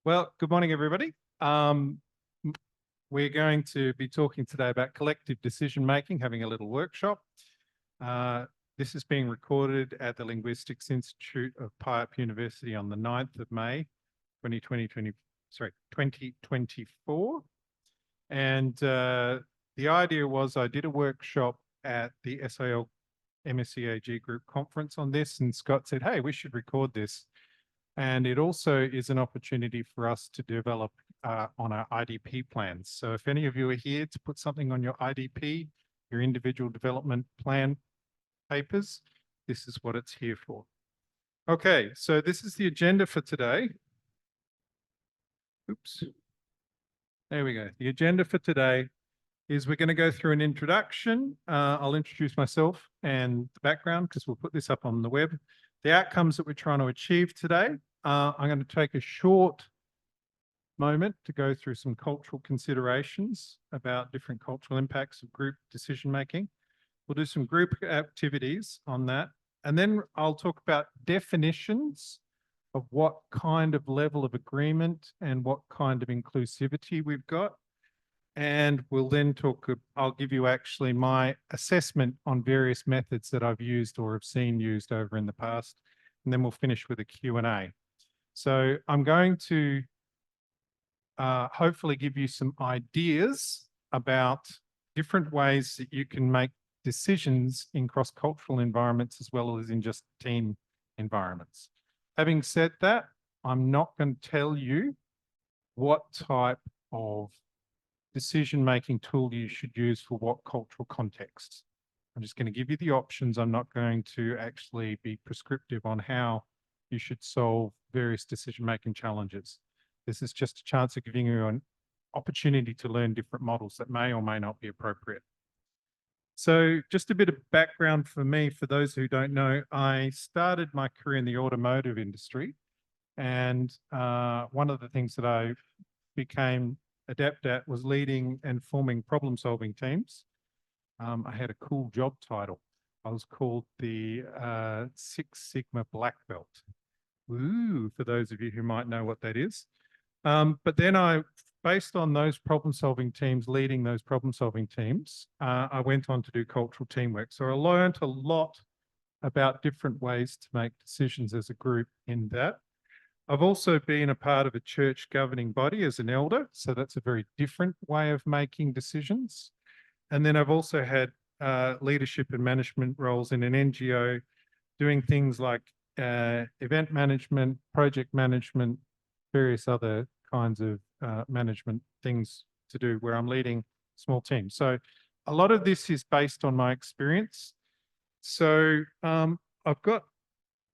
Well, good morning, everybody. We're going to be talking today about collective decision-making, having a little workshop. This is being recorded at the Linguistics Institute of Payap University on the 9th of May, 2024. And the idea was I did a workshop at the SIL MSCAG group conference on this, and Scott said, hey, we should record this. And it also is an opportunity for us to develop on our IDP plans. So if any of you are here to put something on your IDP, your individual development plan papers, this is what it's here for. Okay, so this is the agenda for today. Oops. There we go. The agenda for today is we're going to go through an introduction. I'll introduce myself and the background because we'll put this up on the web. The outcomes that we're trying to achieve today. I'm going to take a short moment to go through some cultural considerations about different cultural impacts of group decision-making. We'll do some group activities on that. And then I'll talk about definitions of what kind of level of agreement and what kind of inclusivity we've got. And we'll then talk, I'll give you actually my assessment on various methods that I've used or have seen used over in the past. And then we'll finish with a Q&A. So I'm going to hopefully give you some ideas about different ways that you can make decisions in cross-cultural environments as well as in just team environments. Having said that, I'm not going to tell you what type of decision-making tool you should use for what cultural contexts. I'm just going to give you the options. I'm not going to actually be prescriptive on how you should solve various decision-making challenges. This is just a chance of giving you an opportunity to learn different models that may or may not be appropriate. So just a bit of background for me, for those who don't know, I started my career in the automotive industry. And one of the things that I became adept at was leading and forming problem-solving teams. I had a cool job title. I was called the Six Sigma Black Belt. Ooh, for those of you who might know what that is. But then based on those problem-solving teams, leading those problem-solving teams, I went on to do cultural teamwork. So I learned a lot about different ways to make decisions as a group in that. I've also been a part of a church governing body as an elder, so that's a very different way of making decisions. And then I've also had leadership and management roles in an NGO, doing things like event management, project management, various other kinds of management things to do where I'm leading small teams. So a lot of this is based on my experience. So I've got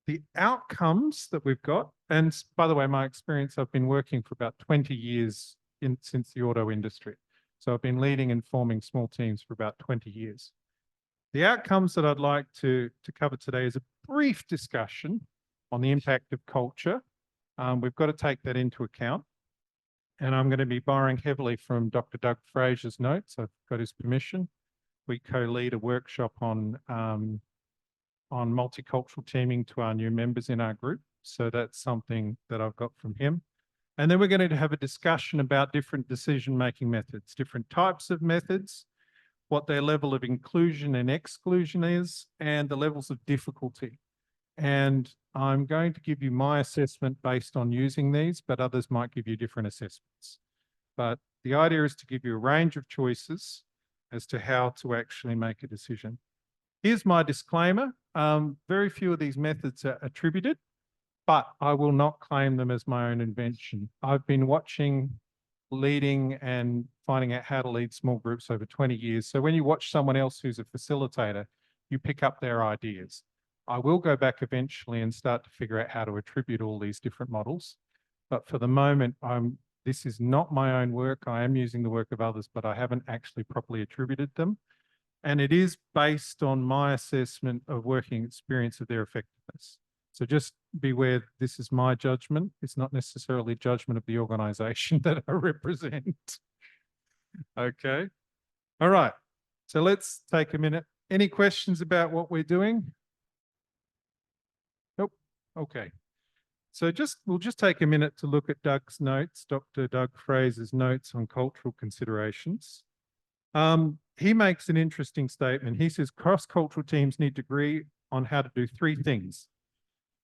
the outcomes that we've got. And by the way, my experience, I've been working for about 20 years since the auto industry. So I've been leading and forming small teams for about 20 years. The outcomes that I'd like to cover today is a brief discussion on the impact of culture. We've got to take that into account. And I'm going to be borrowing heavily from Dr. Doug Fraser's notes. I've got his permission. We co-lead a workshop on multicultural teaming to our new members in our group. So that's something that I've got from him. And then we're going to have a discussion about different decision-making methods, different types of methods, what their level of inclusion and exclusion is, and the levels of difficulty. And I'm going to give you my assessment based on using these, but others might give you different assessments. But the idea is to give you a range of choices as to how to actually make a decision. Here's my disclaimer. Very few of these methods are attributed, but I will not claim them as my own invention. I've been watching, leading, and finding out how to lead small groups over 20 years. So when you watch someone else who's a facilitator, you pick up their ideas. I will go back eventually and start to figure out how to attribute all these different models. But for the moment, this is not my own work. I am using the work of others, but I haven't actually properly attributed them. And it is based on my assessment of working experience of their effectiveness. So just beware, this is my judgment. It's not necessarily judgment of the organization that I represent. Okay. All right. So let's take a minute. Any questions about what we're doing? Nope. Okay. So we'll just take a minute to look at Doug's notes, Dr. Doug Fraser's notes on cultural considerations. He makes an interesting statement. He says cross-cultural teams need to agree on how to do three things: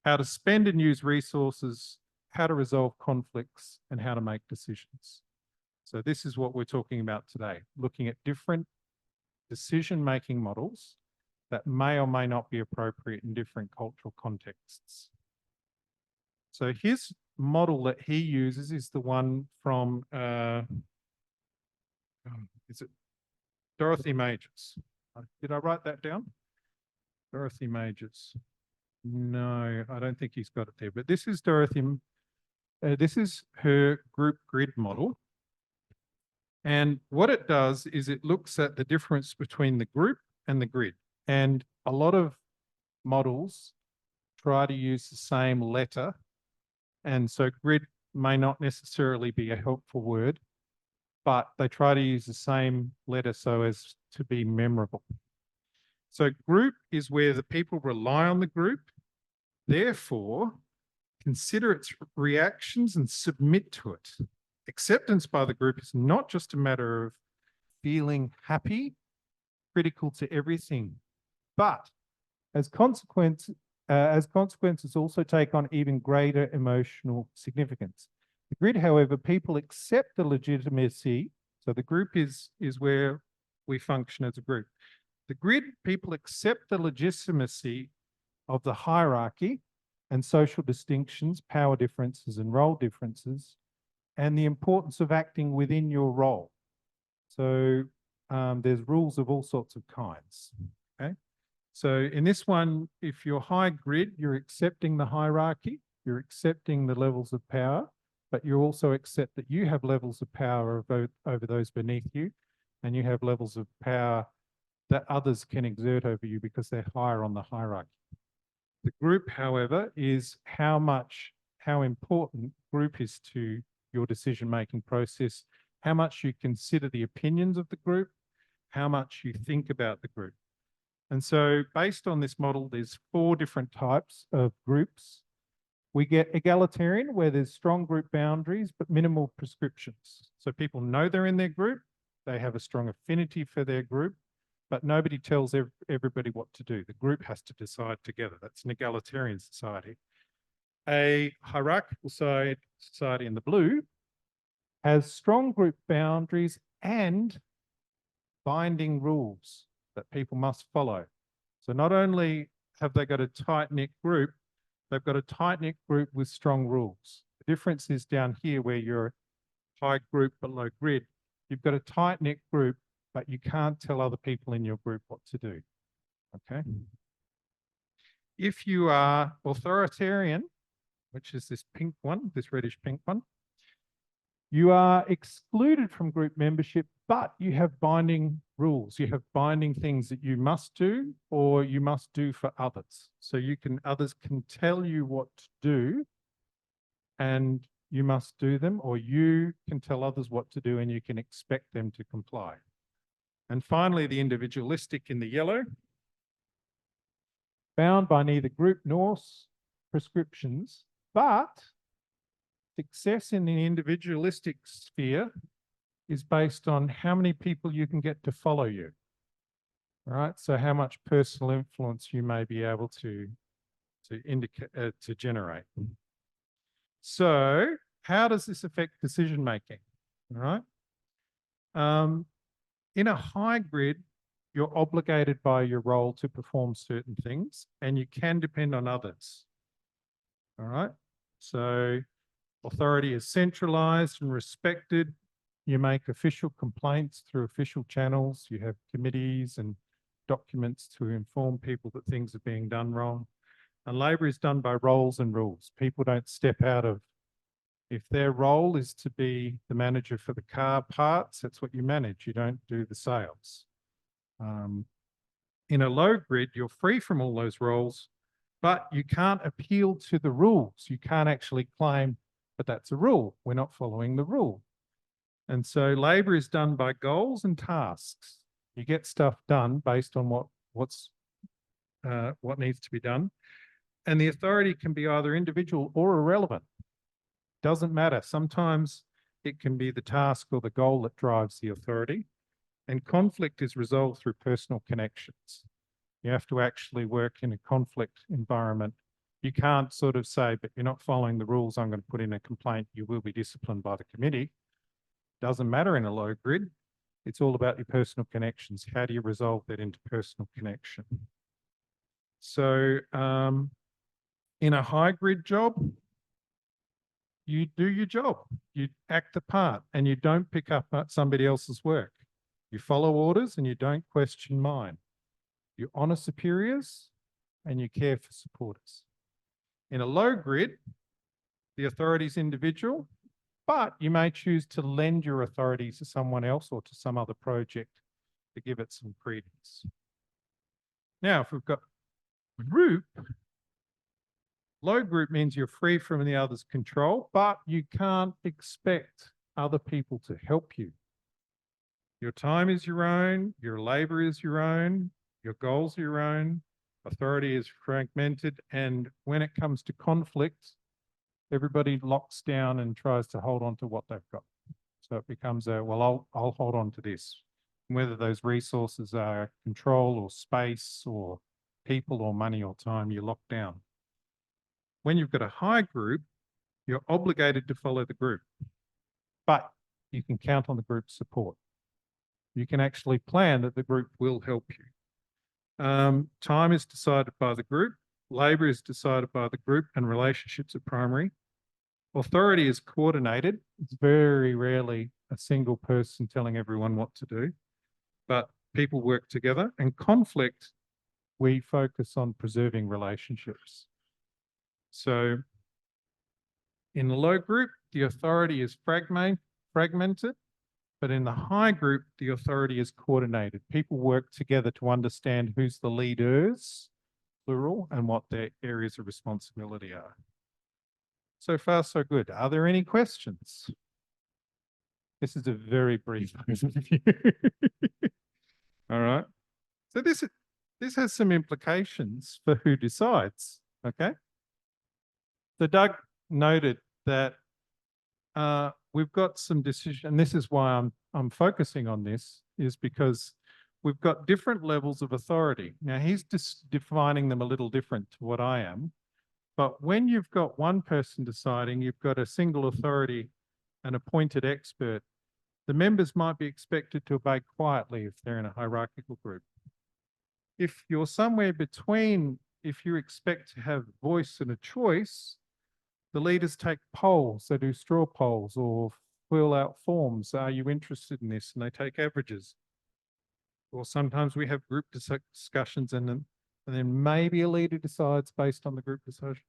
how to spend and use resources, how to resolve conflicts, and how to make decisions. So this is what we're talking about today, looking at different decision-making models that may or may not be appropriate in different cultural contexts. So his model that he uses is the one from, is it Dorothy Majors? Did I write that down? Dorothy Majors. No, I don't think he's got it there, but this is Dorothy. This is her group grid model. And what it does is it looks at the difference between the group and the grid. And a lot of models try to use the same letter. And so grid may not necessarily be a helpful word, but they try to use the same letter so as to be memorable. So group is where the people rely on the group, therefore consider its reactions and submit to it. Acceptance by the group is not just a matter of feeling happy, critical to everything, but as consequences also take on even greater emotional significance. The grid, however, people accept the legitimacy. So the group is where we function as a group. The grid, people accept the legitimacy of the hierarchy and social distinctions, power differences and role differences, and the importance of acting within your role. So there's rules of all sorts of kinds, okay? So in this one, if you're high grid, you're accepting the hierarchy, you're accepting the levels of power, but you also accept that you have levels of power over those beneath you, and you have levels of power that others can exert over you because they're higher on the hierarchy. The group, however, is how important group is to your decision-making process, how much you consider the opinions of the group, how much you think about the group. And so based on this model, there's 4 different types of groups. We get egalitarian, where there's strong group boundaries, but minimal prescriptions. So people know they're in their group, they have a strong affinity for their group, but nobody tells everybody what to do. The group has to decide together. That's an egalitarian society. A hierarchical society in the blue has strong group boundaries and binding rules that people must follow. So not only have they got a tight-knit group, they've got a tight-knit group with strong rules. The difference is down here where you're high group but low grid. You've got a tight-knit group, but you can't tell other people in your group what to do, okay? If you are authoritarian, which is this pink one, this reddish pink one, you are excluded from group membership, but you have binding rules. You have binding things that you must do or you must do for others. So others can tell you what to do and you must do them, or you can tell others what to do and you can expect them to comply. And finally, the individualistic in the yellow, bound by neither group nor prescriptions, but success in the individualistic sphere is based on how many people you can get to follow you. All right, so how much personal influence you may be able to generate. So how does this affect decision making? All right. In a high grid, you're obligated by your role to perform certain things, and you can depend on others. All right. So authority is centralized and respected. You make official complaints through official channels. You have committees and documents to inform people that things are being done wrong. And labor is done by roles and rules. People don't step out of, if their role is to be the manager for the car parts, that's what you manage. You don't do the sales. In a low grid, you're free from all those roles, but you can't appeal to the rules. You can't actually claim, but that's a rule. We're not following the rule. And so labor is done by goals and tasks. You get stuff done based on what needs to be done. And the authority can be either individual or irrelevant. Doesn't matter. Sometimes it can be the task or the goal that drives the authority. And conflict is resolved through personal connections. You have to actually work in a conflict environment. You can't sort of say, but you're not following the rules, I'm going to put in a complaint, you will be disciplined by the committee. Doesn't matter in a low grid. It's all about your personal connections. How do you resolve that interpersonal connection? So in a high grid job, you do your job. You act the part and you don't pick up somebody else's work. You follow orders and you don't question mine. You honour superiors and you care for supporters. In a low grid, the authority is individual, but you may choose to lend your authority to someone else or to some other project to give it some credence. Now, if we've got group, low group means you're free from the other's control, but you can't expect other people to help you. Your time is your own, your labour is your own, your goals are your own, authority is fragmented, and when it comes to conflict, everybody locks down and tries to hold on to what they've got. So it becomes a, well, I'll hold on to this. Whether those resources are control or space or people or money or time, you lock down. When you've got a high group, you're obligated to follow the group, but you can count on the group's support. You can actually plan that the group will help you. Time is decided by the group, labour is decided by the group, and relationships are primary. Authority is coordinated. It's very rarely a single person telling everyone what to do, but people work together. And conflict, we focus on preserving relationships. So in the low group, the authority is fragmented, but in the high group, the authority is coordinated. People work together to understand who's the leaders, plural, and what their areas of responsibility are. So far, so good. Are there any questions? This is a very brief overview. All right. So this has some implications for who decides, okay? So Doug noted that we've got some decision, and this is why I'm focusing on this, is because we've got different levels of authority. Now he's defining them a little different to what I am, but when you've got one person deciding, you've got a single authority, an appointed expert, the members might be expected to obey quietly if they're in a hierarchical group. If you're somewhere between, if you expect to have voice and a choice, the leaders take polls, they do straw polls or fill out forms. Are you interested in this? And they take averages. Or sometimes we have group discussions and then maybe a leader decides based on the group discussion.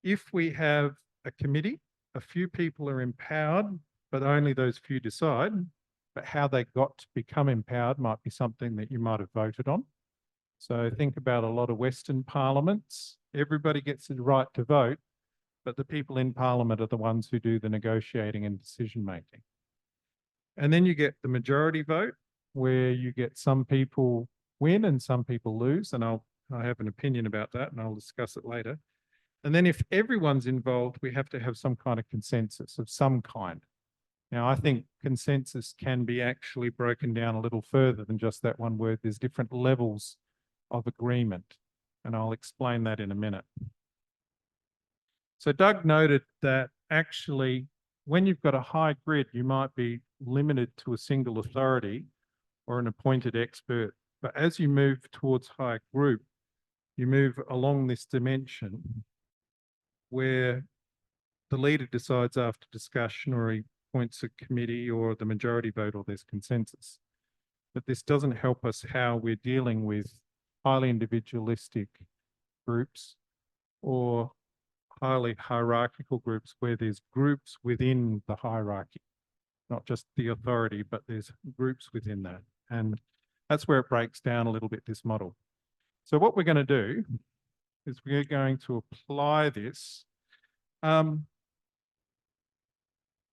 If we have a committee, a few people are empowered, but only those few decide, but how they got to become empowered might be something that you might have voted on. So think about a lot of Western parliaments. Everybody gets the right to vote, but the people in parliament are the ones who do the negotiating and decision making. And then you get the majority vote, where you get some people win and some people lose. And I have an opinion about that and I'll discuss it later. And then if everyone's involved, we have to have some kind of consensus of some kind. Now, I think consensus can be actually broken down a little further than just that one word. There's different levels of agreement, and I'll explain that in a minute. So Doug noted that actually, when you've got a high grid, you might be limited to a single authority or an appointed expert. But as you move towards high group, you move along this dimension where the leader decides after discussion, or he appoints a committee or the majority vote, or there's consensus. But this doesn't help us how we're dealing with highly individualistic groups or highly hierarchical groups where there's groups within the hierarchy, not just the authority, but there's groups within that. And that's where it breaks down a little bit, this model. So what we're going to do is we're going to apply this.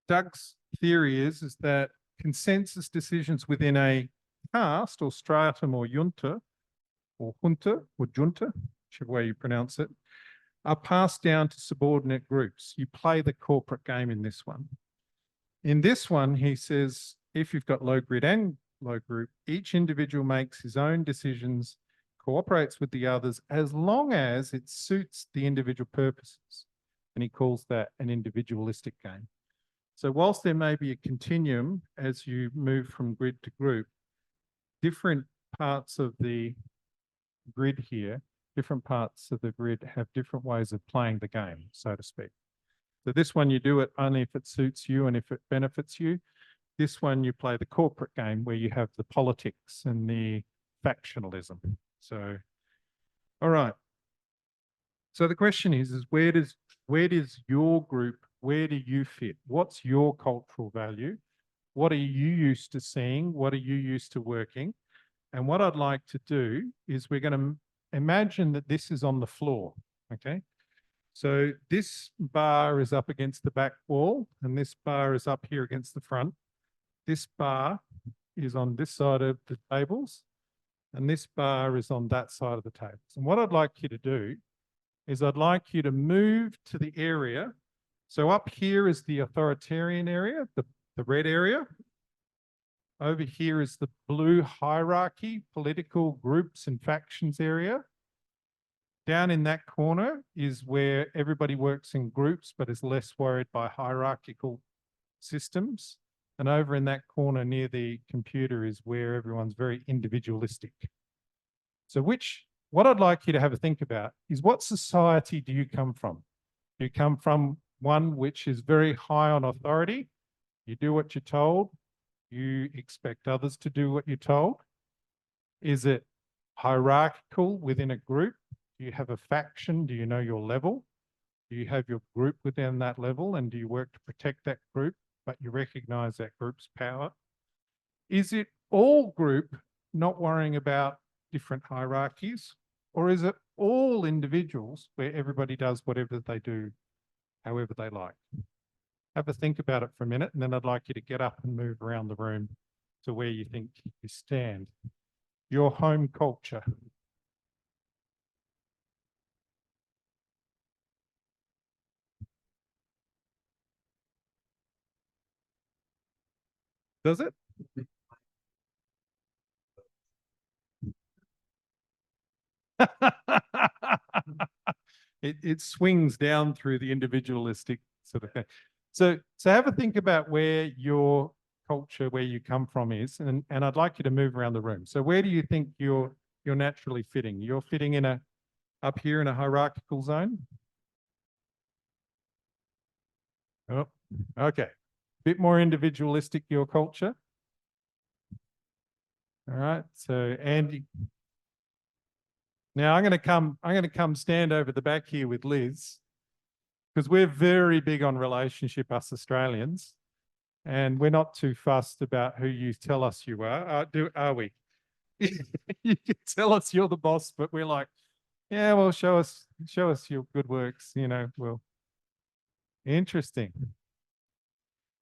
Doug's theory is that consensus decisions within a caste or stratum or junta, whichever way you pronounce it, are passed down to subordinate groups. You play the corporate game in this one. In this one, he says, if you've got low grid and low group, each individual makes his own decisions, cooperates with the others, as long as it suits the individual purposes. And he calls that an individualistic game. So whilst there may be a continuum as you move from grid to group, different parts of the grid here, different parts of the grid have different ways of playing the game, so to speak. So this one, you do it only if it suits you and if it benefits you. This one, you play the corporate game where you have the politics and the factionalism. So, all right. So the question is where does your group, where do you fit? What's your cultural value? What are you used to seeing? What are you used to working? And what I'd like to do is we're going to imagine that this is on the floor, okay? So this bar is up against the back wall and this bar is up here against the front. This bar is on this side of the tables and this bar is on that side of the tables. And what I'd like you to do is I'd like you to move to the area. So up here is the authoritarian area, the red area. Over here is the blue hierarchy, political groups and factions area. Down in that corner is where everybody works in groups, but is less worried by hierarchical systems. And over in that corner near the computer is where everyone's very individualistic. So what I'd like you to have a think about is what society do you come from? Do you come from one which is very high on authority? You do what you're told. You expect others to do what you're told. Is it hierarchical within a group? Do you have a faction? Do you know your level? Do you have your group within that level? And do you work to protect that group, but you recognize that group's power? Is it all group not worrying about different hierarchies? Or is it all individuals where everybody does whatever they do, however they like? Have a think about it for a minute, and then I'd like you to get up and move around the room to where you think you stand. Your home culture. Does it? It swings down through the individualistic sort of thing. So have a think about where your culture, where you come from is, and I'd like you to move around the room. So where do you think you're naturally fitting? You're fitting in up here in a hierarchical zone? Oh, okay. Bit more individualistic, your culture. All right. So Andy. Now I'm going to come stand over the back here with Liz, because we're very big on relationship, us Australians, and we're not too fussed about who you tell us you are. Are we? You can tell us you're the boss, but we're like, yeah, well, show us your good works, well, interesting.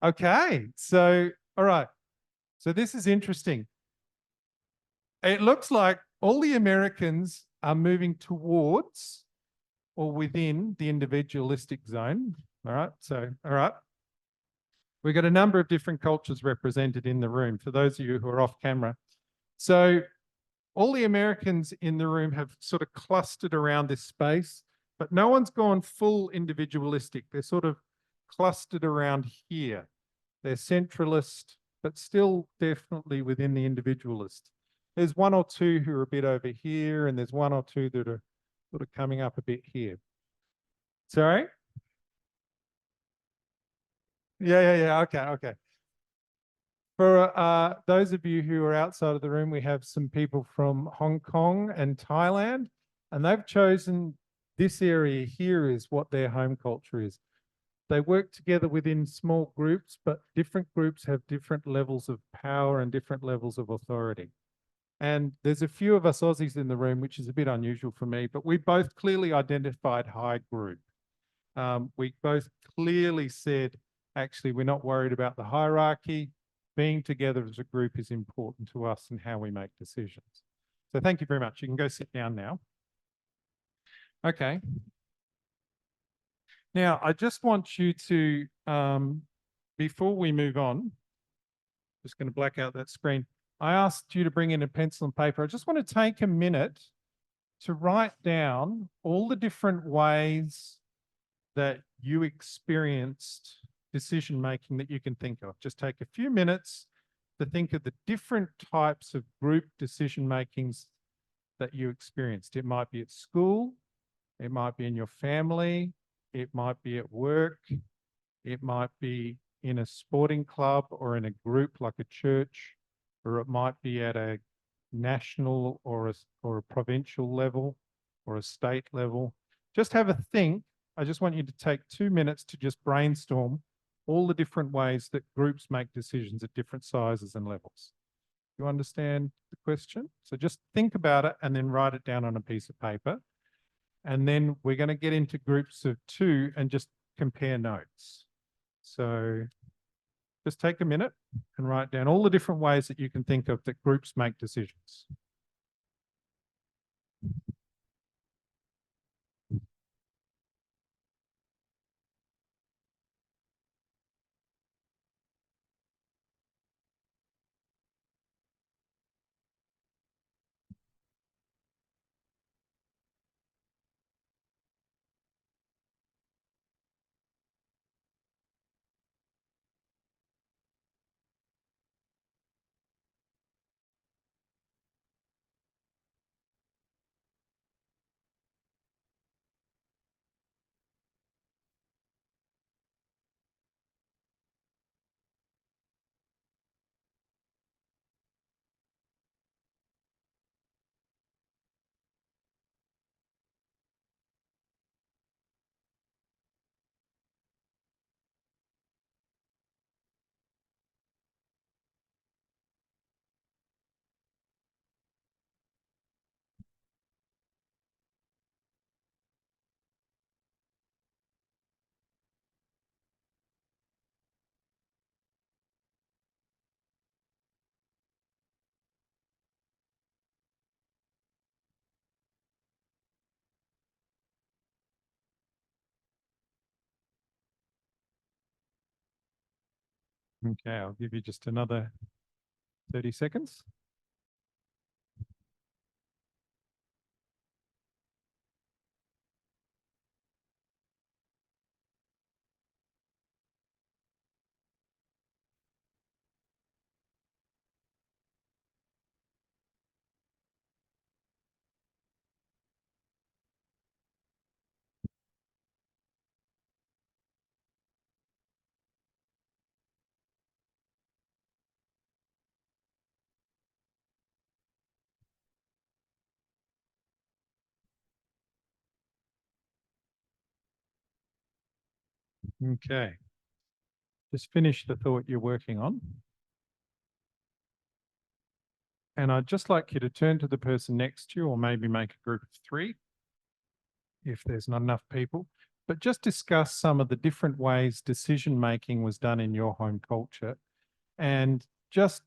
Okay, so, all right. So this is interesting. It looks like all the Americans are moving towards or within the individualistic zone. All right, so, all right. We've got a number of different cultures represented in the room, for those of you who are off camera. So all the Americans in the room have sort of clustered around this space, but no one's gone full individualistic. They're sort of clustered around here. They're centralist, but still definitely within the individualist. There's one or two who are a bit over here, and there's one or two that are sort of coming up a bit here. Sorry? Yeah. Okay. For those of you who are outside of the room, we have some people from Hong Kong and Thailand, and they've chosen this area here is what their home culture is. They work together within small groups, but different groups have different levels of power and different levels of authority. And there's a few of us Aussies in the room, which is a bit unusual for me, but we both clearly identified high group. We both clearly said, actually, we're not worried about the hierarchy. Being together as a group is important to us and how we make decisions. So thank you very much. You can go sit down now. Okay. Now, I just want you to, before we move on, just going to black out that screen. I asked you to bring in a pencil and paper. I just want to take a minute to write down all the different ways that you experienced decision making that you can think of. Just take a few minutes to think of the different types of group decision makings that you experienced. It might be at school, it might be in your family, it might be at work, it might be in a sporting club or in a group like a church, or it might be at a national or a provincial level or a state level. Just have a think. I just want you to take 2 minutes to just brainstorm all the different ways that groups make decisions at different sizes and levels. You understand the question? So just think about it and then write it down on a piece of paper. And then we're going to get into groups of 2 and just compare notes. So just take a minute and write down all the different ways that you can think of that groups make decisions. Okay, I'll give you just another 30 seconds. Okay, just finish the thought you're working on. And I'd just like you to turn to the person next to you, or maybe make a group of 3 if there's not enough people, but just discuss some of the different ways decision making was done in your home culture, and just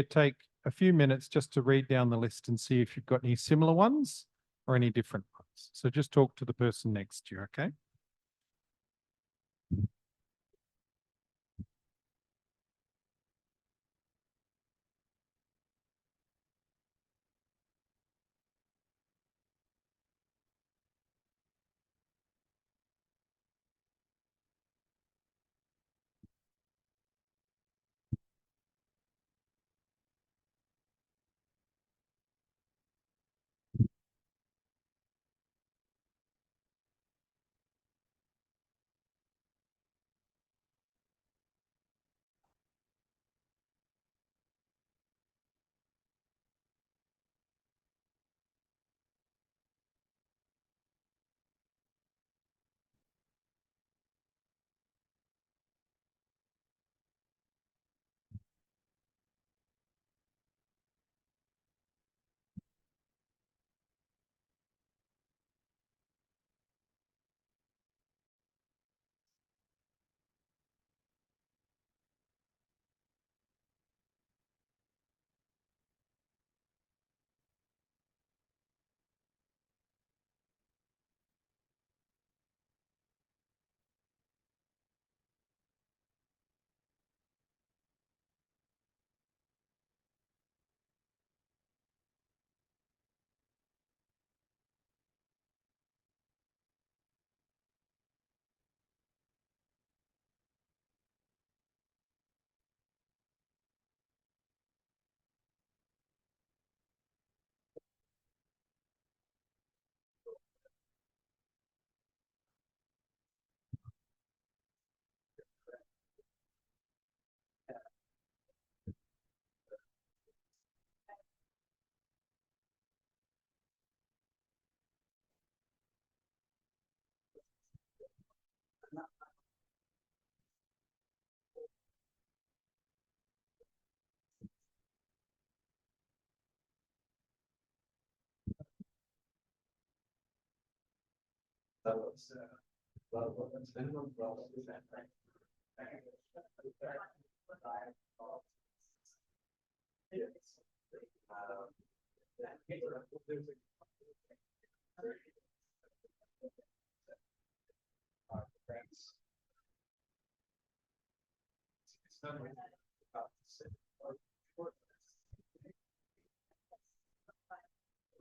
take a few minutes just to read down the list and see if you've got any similar ones or any different ones. So just talk to the person next to you, okay?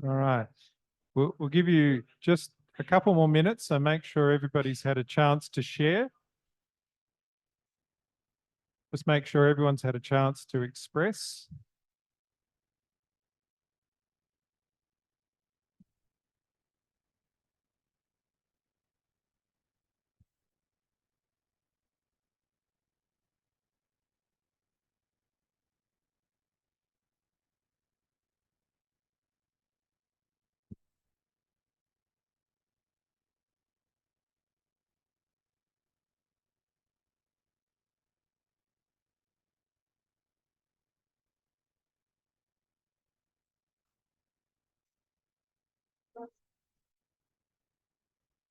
All right. We'll give you just a couple more minutes, so make sure everybody's had a chance to share. Just make sure everyone's had a chance to express.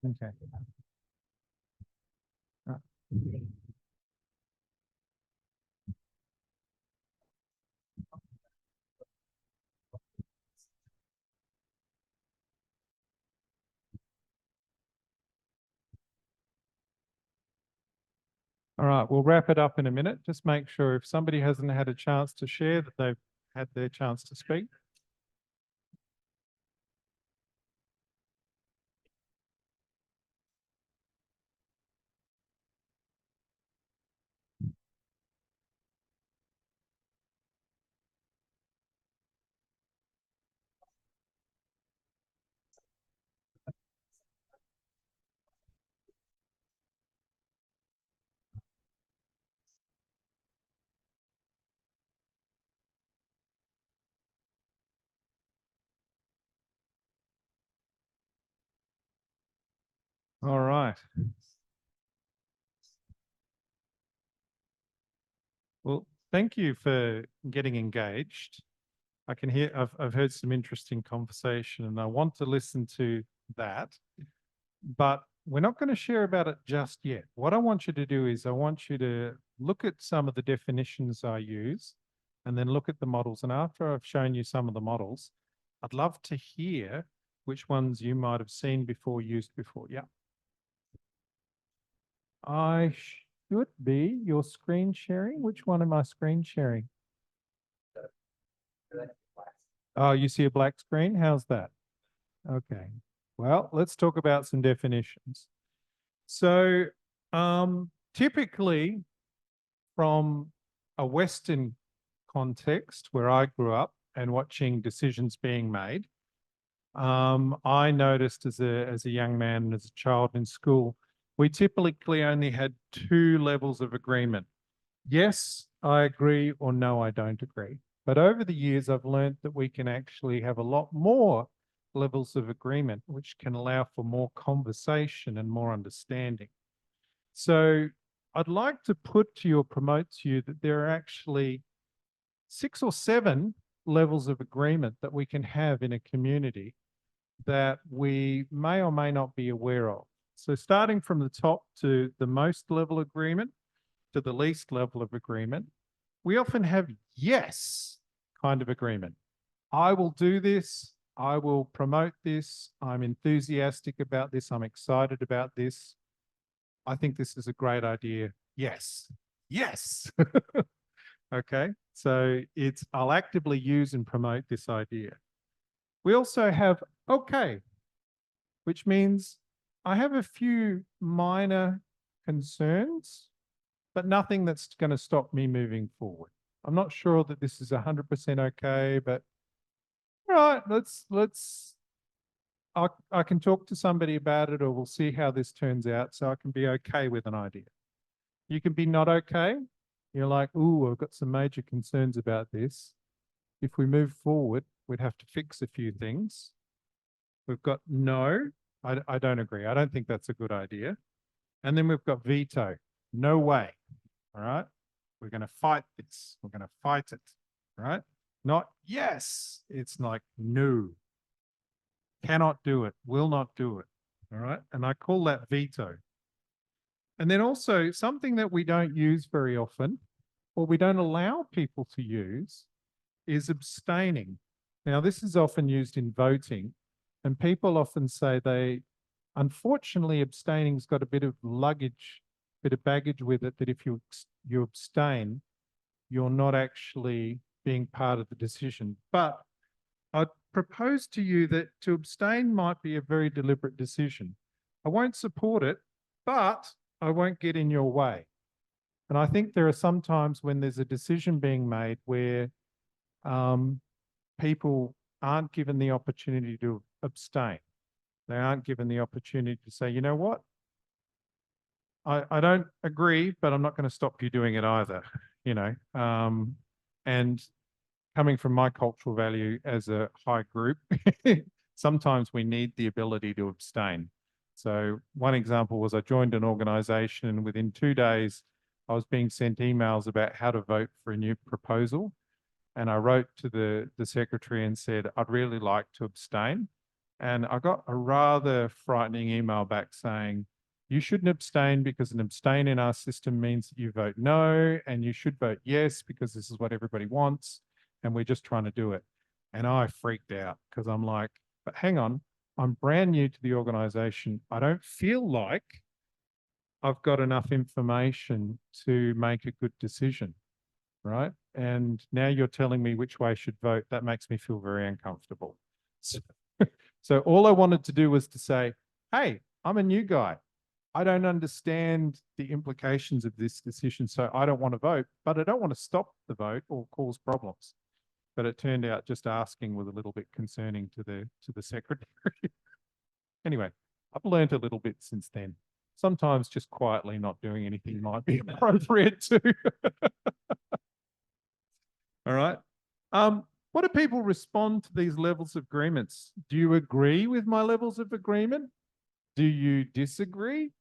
Okay. All right, we'll wrap it up in a minute. Just make sure if somebody hasn't had a chance to share that they've had their chance to speak. All right. Well, thank you for getting engaged. I can hear, I've heard some interesting conversation and I want to listen to that, but we're not going to share about it just yet. What I want you to do is I want you to look at some of the definitions I use and then look at the models. And after I've shown you some of the models, I'd love to hear which ones you might have seen before, used before. Yeah. I should be your screen sharing. Which one am I screen sharing? Oh, you see a black screen? How's that? Okay. Well, let's talk about some definitions. So, typically from a Western context where I grew up and watching decisions being made, I noticed as a young man and as a child in school, we typically only had two levels of agreement. Yes, I agree, or no, I don't agree. But over the years, I've learned that we can actually have a lot more levels of agreement, which can allow for more conversation and more understanding. So I'd like to put to you or promote to you that there are actually 6 or 7 levels of agreement that we can have in a community that we may or may not be aware of. So starting from the top to the most level agreement to the least level of agreement, we often have yes kind of agreement. I will do this. I will promote this. I'm enthusiastic about this. I'm excited about this. I think this is a great idea. Yes. Yes. Okay. So I'll actively use and promote this idea. We also have okay, which means I have a few minor concerns, but nothing that's going to stop me moving forward. I'm not sure that this is 100% okay, but all right, I can talk to somebody about it or we'll see how this turns out so I can be okay with an idea. You can be not okay. You're like, ooh, I've got some major concerns about this. If we move forward, we'd have to fix a few things. We've got no, I don't agree. I don't think that's a good idea. And then we've got veto. No way. All right. We're going to fight this. We're going to fight it. Right. Not yes. It's like no. Cannot do it. Will not do it. All right. And I call that veto. And then also something that we don't use very often, or we don't allow people to use, is abstaining. Now, this is often used in voting, and people often say unfortunately, abstaining's got a bit of luggage, bit of baggage with it, that if you abstain, you're not actually being part of the decision. But I'd propose to you that to abstain might be a very deliberate decision. I won't support it, but I won't get in your way. And I think there are some times when there's a decision being made where people aren't given the opportunity to abstain. They aren't given the opportunity to say, you know what? I don't agree, but I'm not going to stop you doing it either, you know. And coming from my cultural value as a high group, sometimes we need the ability to abstain. So one example was I joined an organization, and within 2 days, I was being sent emails about how to vote for a new proposal. And I wrote to the secretary and said, I'd really like to abstain. And I got a rather frightening email back saying, you shouldn't abstain because an abstain in our system means that you vote no, and you should vote yes because this is what everybody wants, and we're just trying to do it. And I freaked out because I'm like, but hang on, I'm brand new to the organization. I don't feel like I've got enough information to make a good decision, right? And now you're telling me which way I should vote. That makes me feel very uncomfortable. So all I wanted to do was to say, hey, I'm a new guy. I don't understand the implications of this decision, so I don't want to vote, but I don't want to stop the vote or cause problems. But it turned out just asking was a little bit concerning to the secretary. Anyway, I've learned a little bit since then. Sometimes just quietly not doing anything might be appropriate too. All right. What do people respond to these levels of agreements? Do you agree with my levels of agreement? Do you disagree?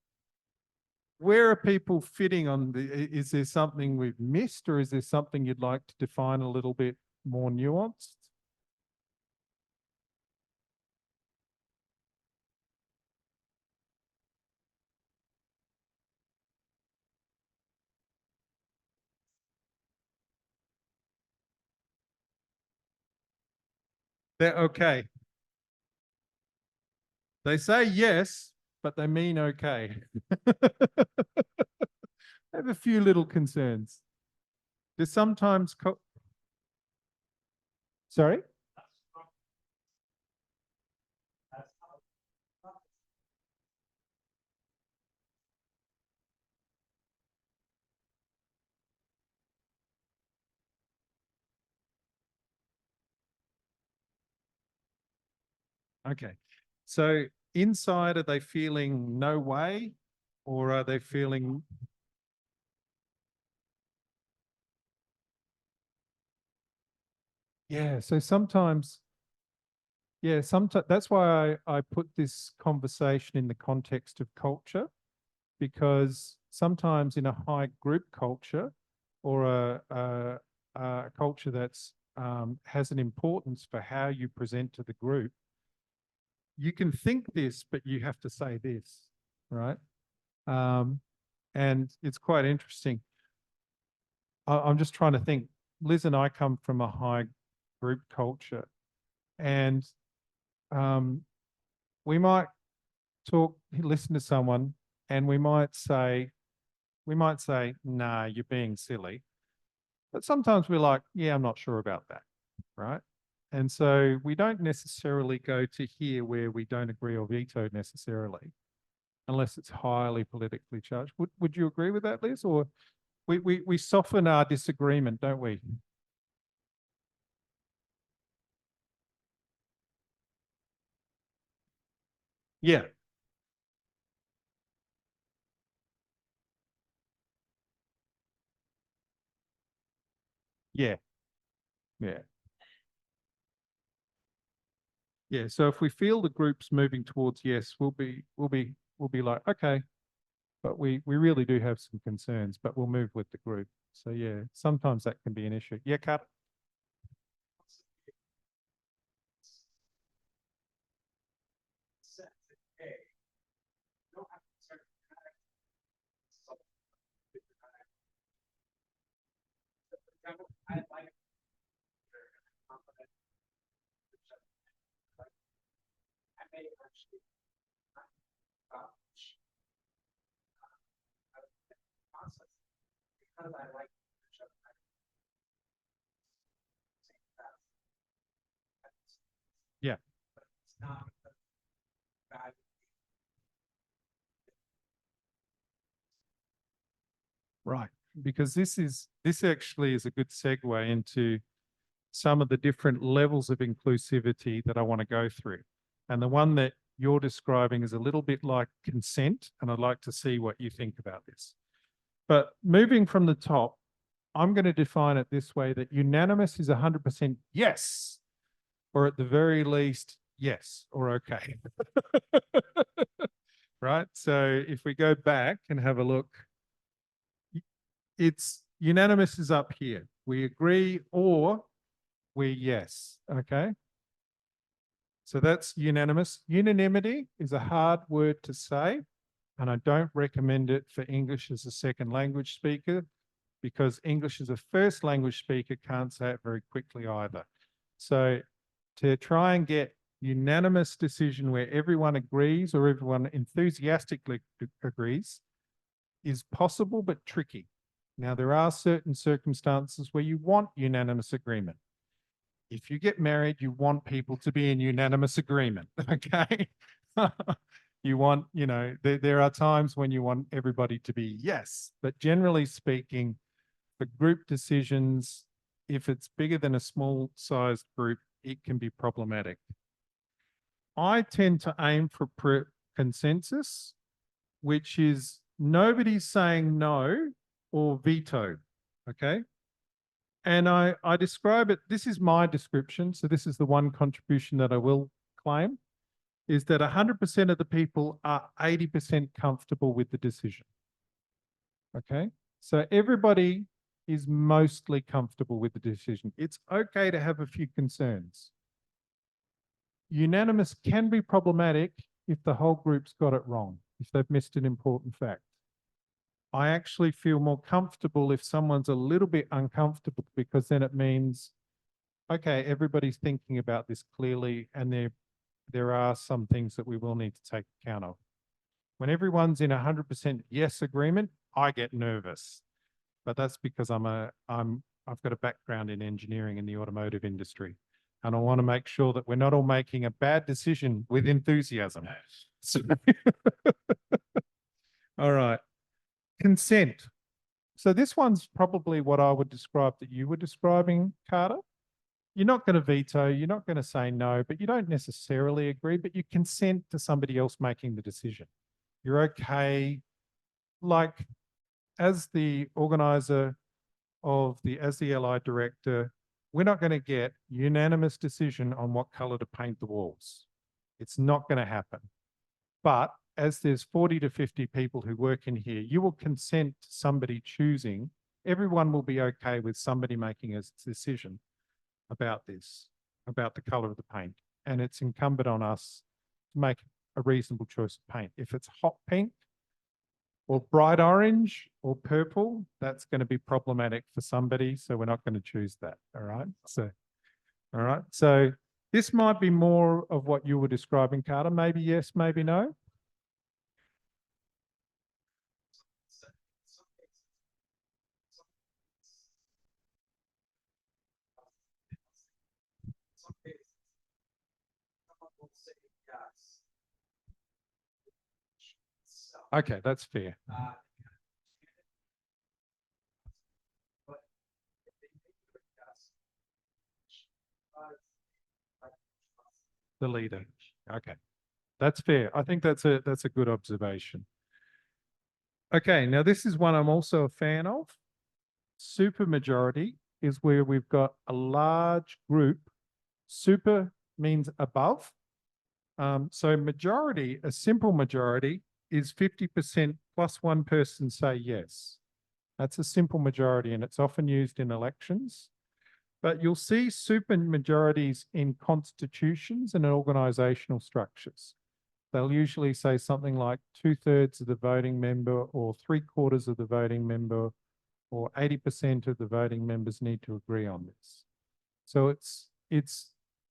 Where are people fitting on is there something we've missed, or is there something you'd like to define a little bit more nuanced? They're okay. They say yes, but they mean okay. I have a few little concerns. There's sometimes, sorry? Okay. So inside, are they feeling no way, or are they feeling? Yeah. So sometimes, yeah, sometimes that's why I put this conversation in the context of culture, because sometimes in a high group culture or a culture that's has an importance for how you present to the group, you can think this, but you have to say this, right? And it's quite interesting. I'm just trying to think. Liz and I come from a high group culture, and um, we might listen to someone, and we might say, nah, you're being silly. But sometimes we're like, yeah, I'm not sure about that, right? And so we don't necessarily go to here where we don't agree or veto necessarily, unless it's highly politically charged. Would you agree with that, Liz? Or we soften our disagreement, don't we? Yeah, yeah, yeah. Yeah. So if we feel the group's moving towards yes, we'll be like, okay, but we really do have some concerns, but we'll move with the group. So yeah, sometimes that can be an issue. Yeah, Kat? Yeah. Right. Because this actually is a good segue into some of the different levels of inclusivity that I want to go through. And the one that you're describing is a little bit like consent, and I'd like to see what you think about this. But moving from the top, I'm going to define it this way, that unanimous is 100% yes, or at the very least, yes, or okay. Right? So if we go back and have a look, it's unanimous is up here. We agree or we yes, okay? So that's unanimous. Unanimity is a hard word to say, and I don't recommend it for English as a second language speaker, because English as a first language speaker can't say it very quickly either. So to try and get unanimous decision where everyone agrees or everyone enthusiastically agrees is possible but tricky. Now, there are certain circumstances where you want unanimous agreement. If you get married, you want people to be in unanimous agreement, okay? You want, you know, there are times when you want everybody to be yes, but generally speaking, for group decisions, if it's bigger than a small sized group, it can be problematic. I tend to aim for consensus, which is nobody's saying no or veto, okay? And I describe it, this is my description, so this is the one contribution that I will claim, is that 100% of the people are 80% comfortable with the decision, okay? So everybody is mostly comfortable with the decision. It's okay to have a few concerns. Unanimous can be problematic if the whole group's got it wrong, if they've missed an important fact. I actually feel more comfortable if someone's a little bit uncomfortable, because then it means, okay, everybody's thinking about this clearly, and there are some things that we will need to take account of. When everyone's in 100% yes agreement, I get nervous, but that's because I've got a background in engineering in the automotive industry, and I want to make sure that we're not all making a bad decision with enthusiasm. So, all right. Consent. So this one's probably what I would describe that you were describing, Carter. You're not going to veto, you're not going to say no, but you don't necessarily agree, but you consent to somebody else making the decision. You're okay. Like, as the organizer as the LI director, we're not going to get unanimous decision on what color to paint the walls. It's not going to happen. But as there's 40 to 50 people who work in here, you will consent to somebody choosing. Everyone will be okay with somebody making a decision about this, about the color of the paint. And it's incumbent on us to make a reasonable choice of paint. If it's hot pink or bright orange or purple, that's going to be problematic for somebody. So we're not going to choose that. All right. So this might be more of what you were describing, Carter. Maybe yes, maybe no. Okay, that's fair. The leader. Okay, that's fair. I think that's a good observation. Okay, now this is one I'm also a fan of. Supermajority is where we've got a large group. Super means above. So majority, a simple majority, is 50% plus one person say yes. That's a simple majority, and it's often used in elections. But you'll see super majorities in constitutions and organizational structures. They'll usually say something like 2/3 of the voting member, or 3/4 of the voting member, or 80% of the voting members need to agree on this. So it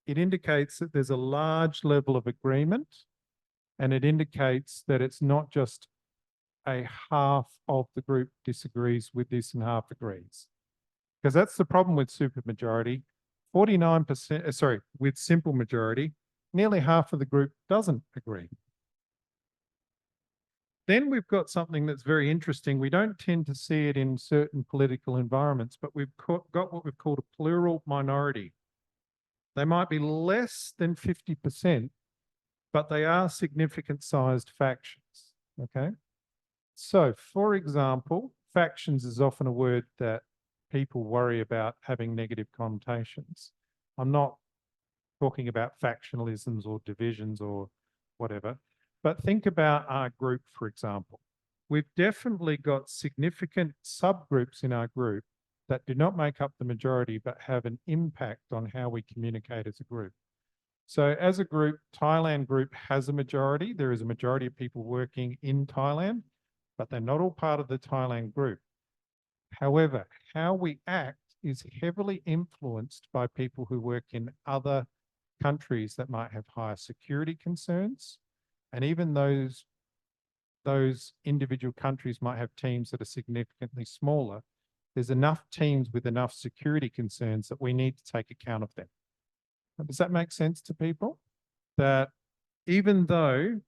indicates that there's a large level of agreement, and it indicates that it's not just a half of the group disagrees with this and half agrees. Because that's the problem with supermajority. 49%, with simple majority, nearly half of the group doesn't agree. Then we've got something that's very interesting. We don't tend to see it in certain political environments, but we've got what we've called a plural minority. They might be less than 50%, but they are significant sized factions, okay? So, for example, factions is often a word that people worry about having negative connotations. I'm not talking about factionalisms or divisions or whatever, but think about our group, for example. We've definitely got significant subgroups in our group that do not make up the majority, but have an impact on how we communicate as a group. So as a group, Thailand group has a majority. There is a majority of people working in Thailand, but they're not all part of the Thailand group. However, how we act is heavily influenced by people who work in other countries that might have higher security concerns. And even those individual countries might have teams that are significantly smaller. There's enough teams with enough security concerns that we need to take account of them. Does that make sense to people? That even though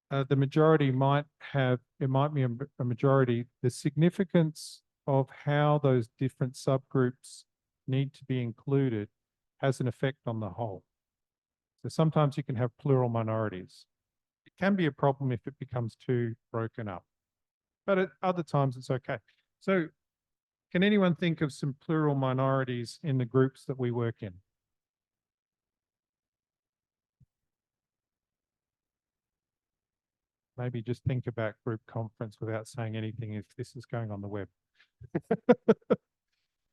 the majority might be a majority, the significance of how those different subgroups need to be included has an effect on the whole. So sometimes you can have plural minorities. It can be a problem if it becomes too broken up, but at other times it's okay. So can anyone think of some plural minorities in the groups that we work in? Maybe just think about group conference without saying anything if this is going on the web.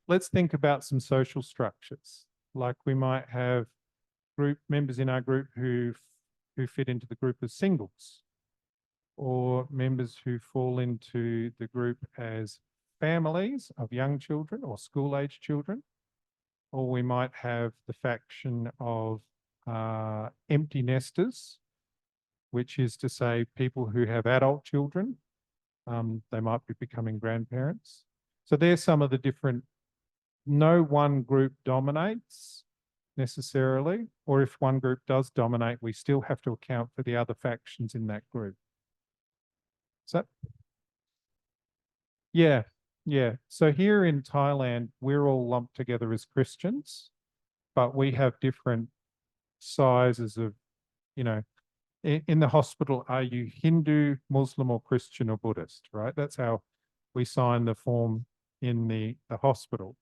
Let's think about some social structures. Like we might have group members in our group who fit into the group as singles, or members who fall into the group as families of young children or school-age children, or we might have the faction of empty nesters, which is to say people who have adult children. They might be becoming grandparents. So there's some of the different, no one group dominates necessarily, or if one group does dominate, we still have to account for the other factions in that group. So, yeah. So here in Thailand, we're all lumped together as Christians, but we have different sizes of, in the hospital, are you Hindu, Muslim, or Christian or Buddhist, right? That's how we sign the form in the hospital.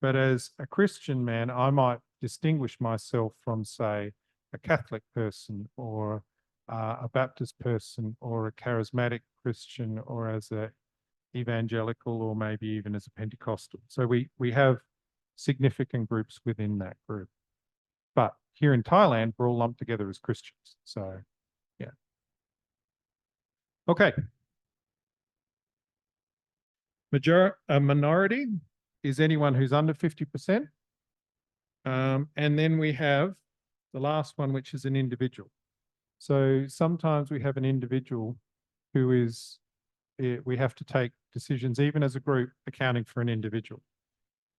But as a Christian man, I might distinguish myself from, say, a Catholic person or a Baptist person or a charismatic Christian or as a evangelical or maybe even as a Pentecostal. So we have significant groups within that group. But here in Thailand, we're all lumped together as Christians. So, yeah. Okay. A minority is anyone who's under 50%. And then we have the last one, which is an individual. So sometimes we have an individual who is, we have to take decisions, even as a group, accounting for an individual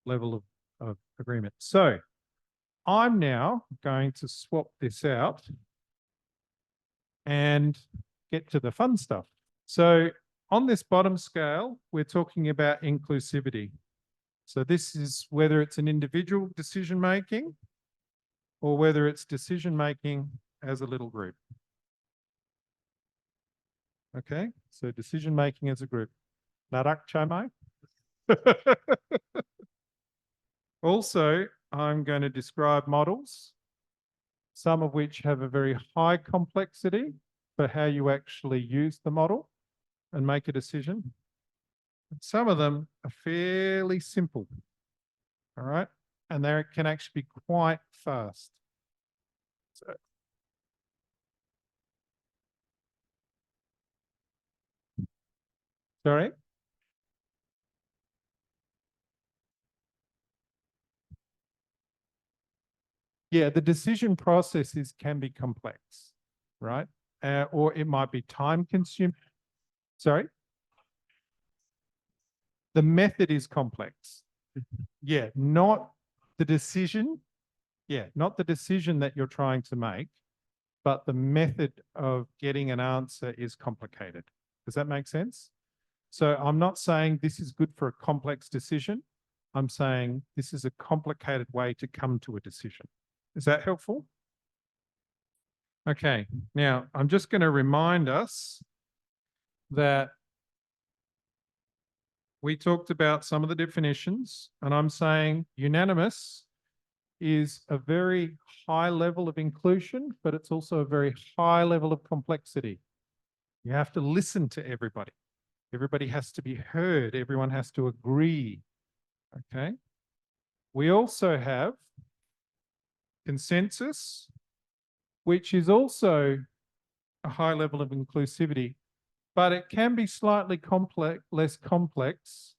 level of agreement. So I'm now going to swap this out and get to the fun stuff. So on this bottom scale, we're talking about inclusivity. So this is whether it's an individual decision-making or whether it's decision-making as a little group. Okay, so decision-making as a group. Narak chamai. Also, I'm going to describe models, some of which have a very high complexity for how you actually use the model and make a decision. Some of them are fairly simple, all right? And they can actually be quite fast. So, sorry? Yeah, the decision processes can be complex, right? Or it might be time consuming. Sorry? The method is complex. Yeah, not the decision. Yeah, not the decision that you're trying to make, but the method of getting an answer is complicated. Does that make sense? So I'm not saying this is good for a complex decision. I'm saying this is a complicated way to come to a decision. Is that helpful? Okay, now I'm just going to remind us that we talked about some of the definitions, and I'm saying unanimous is a very high level of inclusion, but it's also a very high level of complexity. You have to listen to everybody. Everybody has to be heard. Everyone has to agree. Okay. We also have consensus, which is also a high level of inclusivity, but it can be slightly less complex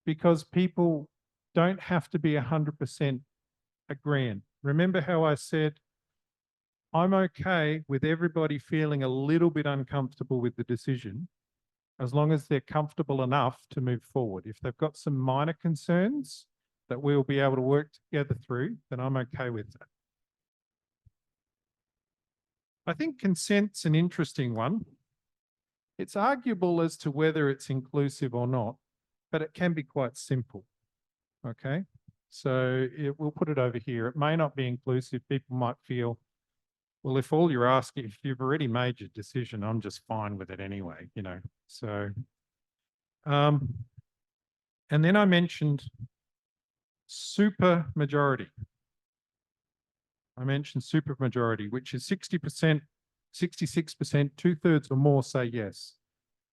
because people don't have to be 100% agreeing. Remember how I said, I'm okay with everybody feeling a little bit uncomfortable with the decision, as long as they're comfortable enough to move forward. If they've got some minor concerns that we'll be able to work together through, then I'm okay with that. I think consent's an interesting one. It's arguable as to whether it's inclusive or not, but it can be quite simple. Okay, so we'll put it over here. It may not be inclusive. People might feel, well, if all you're asking, if you've already made your decision, I'm just fine with it anyway, you know. So, and then I mentioned super majority. I mentioned super majority, which is 60%, 66%, 2/3 or more say yes.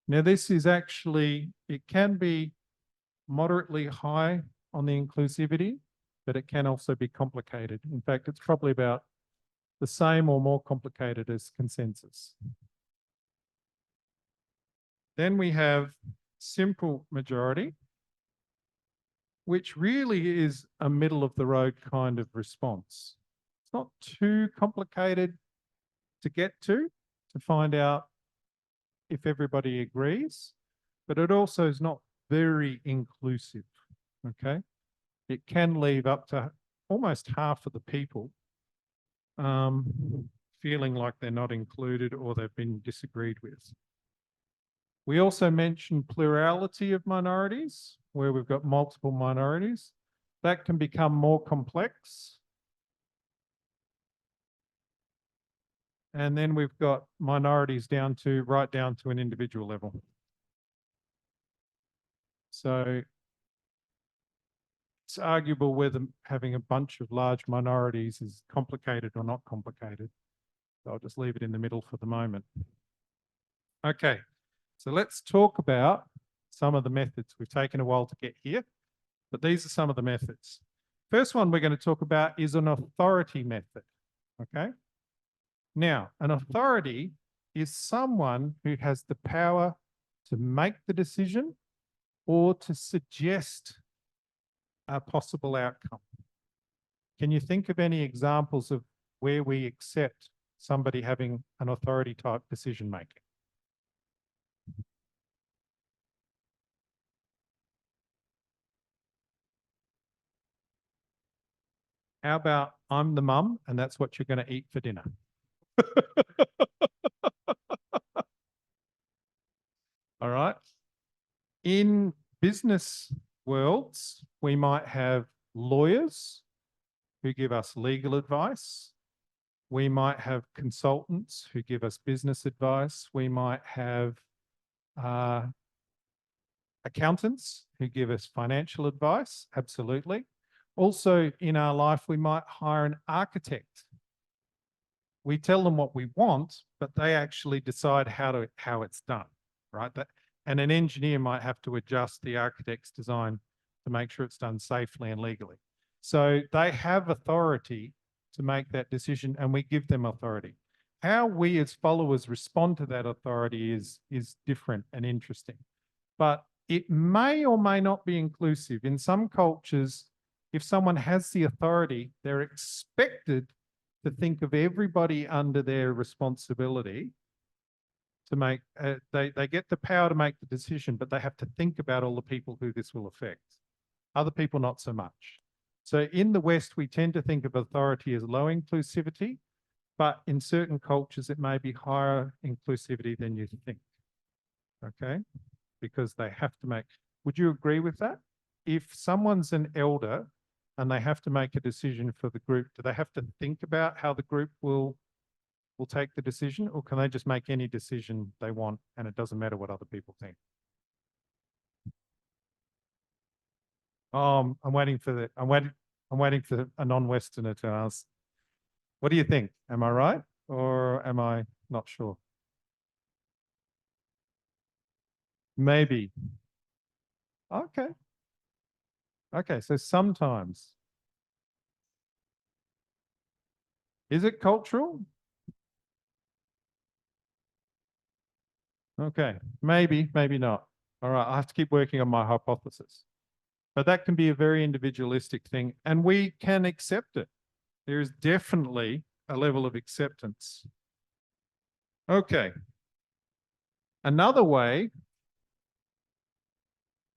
Now, this is actually, it can be moderately high on the inclusivity, but it can also be complicated. In fact, it's probably about the same or more complicated as consensus. Then we have simple majority, which really is a middle of the road kind of response. It's not too complicated to get to find out if everybody agrees, but it also is not very inclusive, okay? It can leave up to almost half of the people feeling like they're not included or they've been disagreed with. We also mentioned plurality of minorities, where we've got multiple minorities. That can become more complex. And then we've got minorities right down to an individual level. So it's arguable whether having a bunch of large minorities is complicated or not complicated. So I'll just leave it in the middle for the moment. Okay, so let's talk about some of the methods. We've taken a while to get here, but these are some of the methods. First one we're going to talk about is an authority method, okay? Now, an authority is someone who has the power to make the decision or to suggest a possible outcome. Can you think of any examples of where we accept somebody having an authority type decision making? How about I'm the mum and that's what you're going to eat for dinner? All right. In business worlds, we might have lawyers who give us legal advice. We might have consultants who give us business advice. We might have accountants who give us financial advice. Absolutely. Also, in our life, we might hire an architect. We tell them what we want, but they actually decide how it's done, right? And an engineer might have to adjust the architect's design to make sure it's done safely and legally. So they have authority to make that decision, and we give them authority. How we as followers respond to that authority is different and interesting. But it may or may not be inclusive. In some cultures, If someone has the authority, they're expected to think of everybody under their responsibility to make, they get the power to make the decision, but they have to think about all the people who this will affect. Other people, not so much. So in the West, we tend to think of authority as low inclusivity, but in certain cultures, it may be higher inclusivity than you think. Okay? Because they have to make, would you agree with that? If someone's an elder and they have to make a decision for the group, do they have to think about how the group will take the decision, or can they just make any decision they want and it doesn't matter what other people think? Oh, I'm waiting for a non-Westerner to ask. What do you think? Am I right or am I not sure? Maybe. Okay. Okay, so sometimes. Is it cultural? Okay, maybe, maybe not. All right, I have to keep working on my hypothesis. But that can be a very individualistic thing, and we can accept it. There is definitely a level of acceptance. Okay. Another way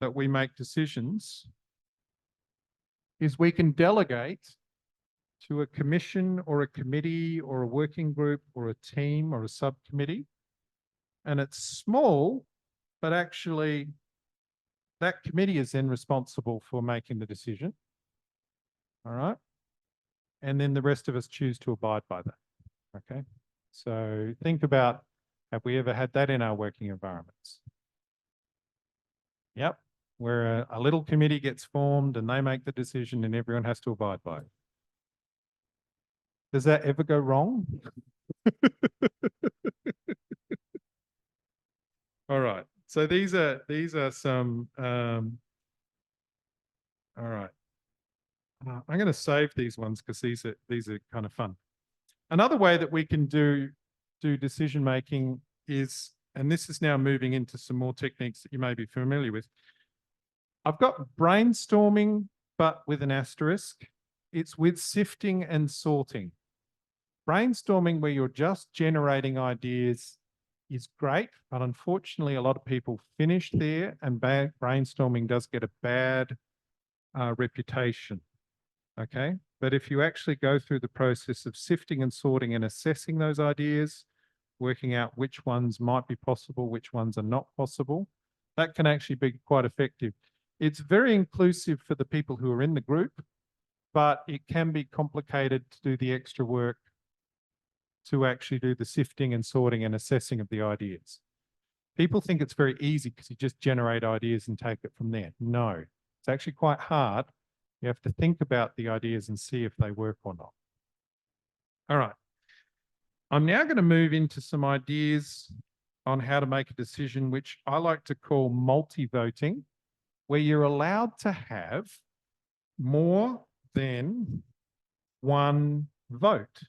that we make decisions is we can delegate to a commission or a committee or a working group or a team or a subcommittee. And it's small, but actually that committee is then responsible for making the decision. All right. And then the rest of us choose to abide by that. Okay. So think about, have we ever had that in our working environments? Yep. Where a little committee gets formed and they make the decision and everyone has to abide by it. Does that ever go wrong? All right. So these are some, all right. I'm going to save these ones because these are kind of fun. Another way that we can do decision making is, and this is now moving into some more techniques that you may be familiar with. I've got brainstorming, but with an asterisk. It's with sifting and sorting. Brainstorming, where you're just generating ideas, is great, but unfortunately, a lot of people finish there, and brainstorming does get a bad reputation. Okay, but if you actually go through the process of sifting and sorting and assessing those ideas, working out which ones might be possible, which ones are not possible, that can actually be quite effective. It's very inclusive for the people who are in the group, but it can be complicated to do the extra work to actually do the sifting and sorting and assessing of the ideas. People think it's very easy because you just generate ideas and take it from there. No, it's actually quite hard. You have to think about the ideas and see if they work or not. All right. I'm now going to move into some ideas on how to make a decision, which I like to call multi-voting, where you're allowed to have more than one vote.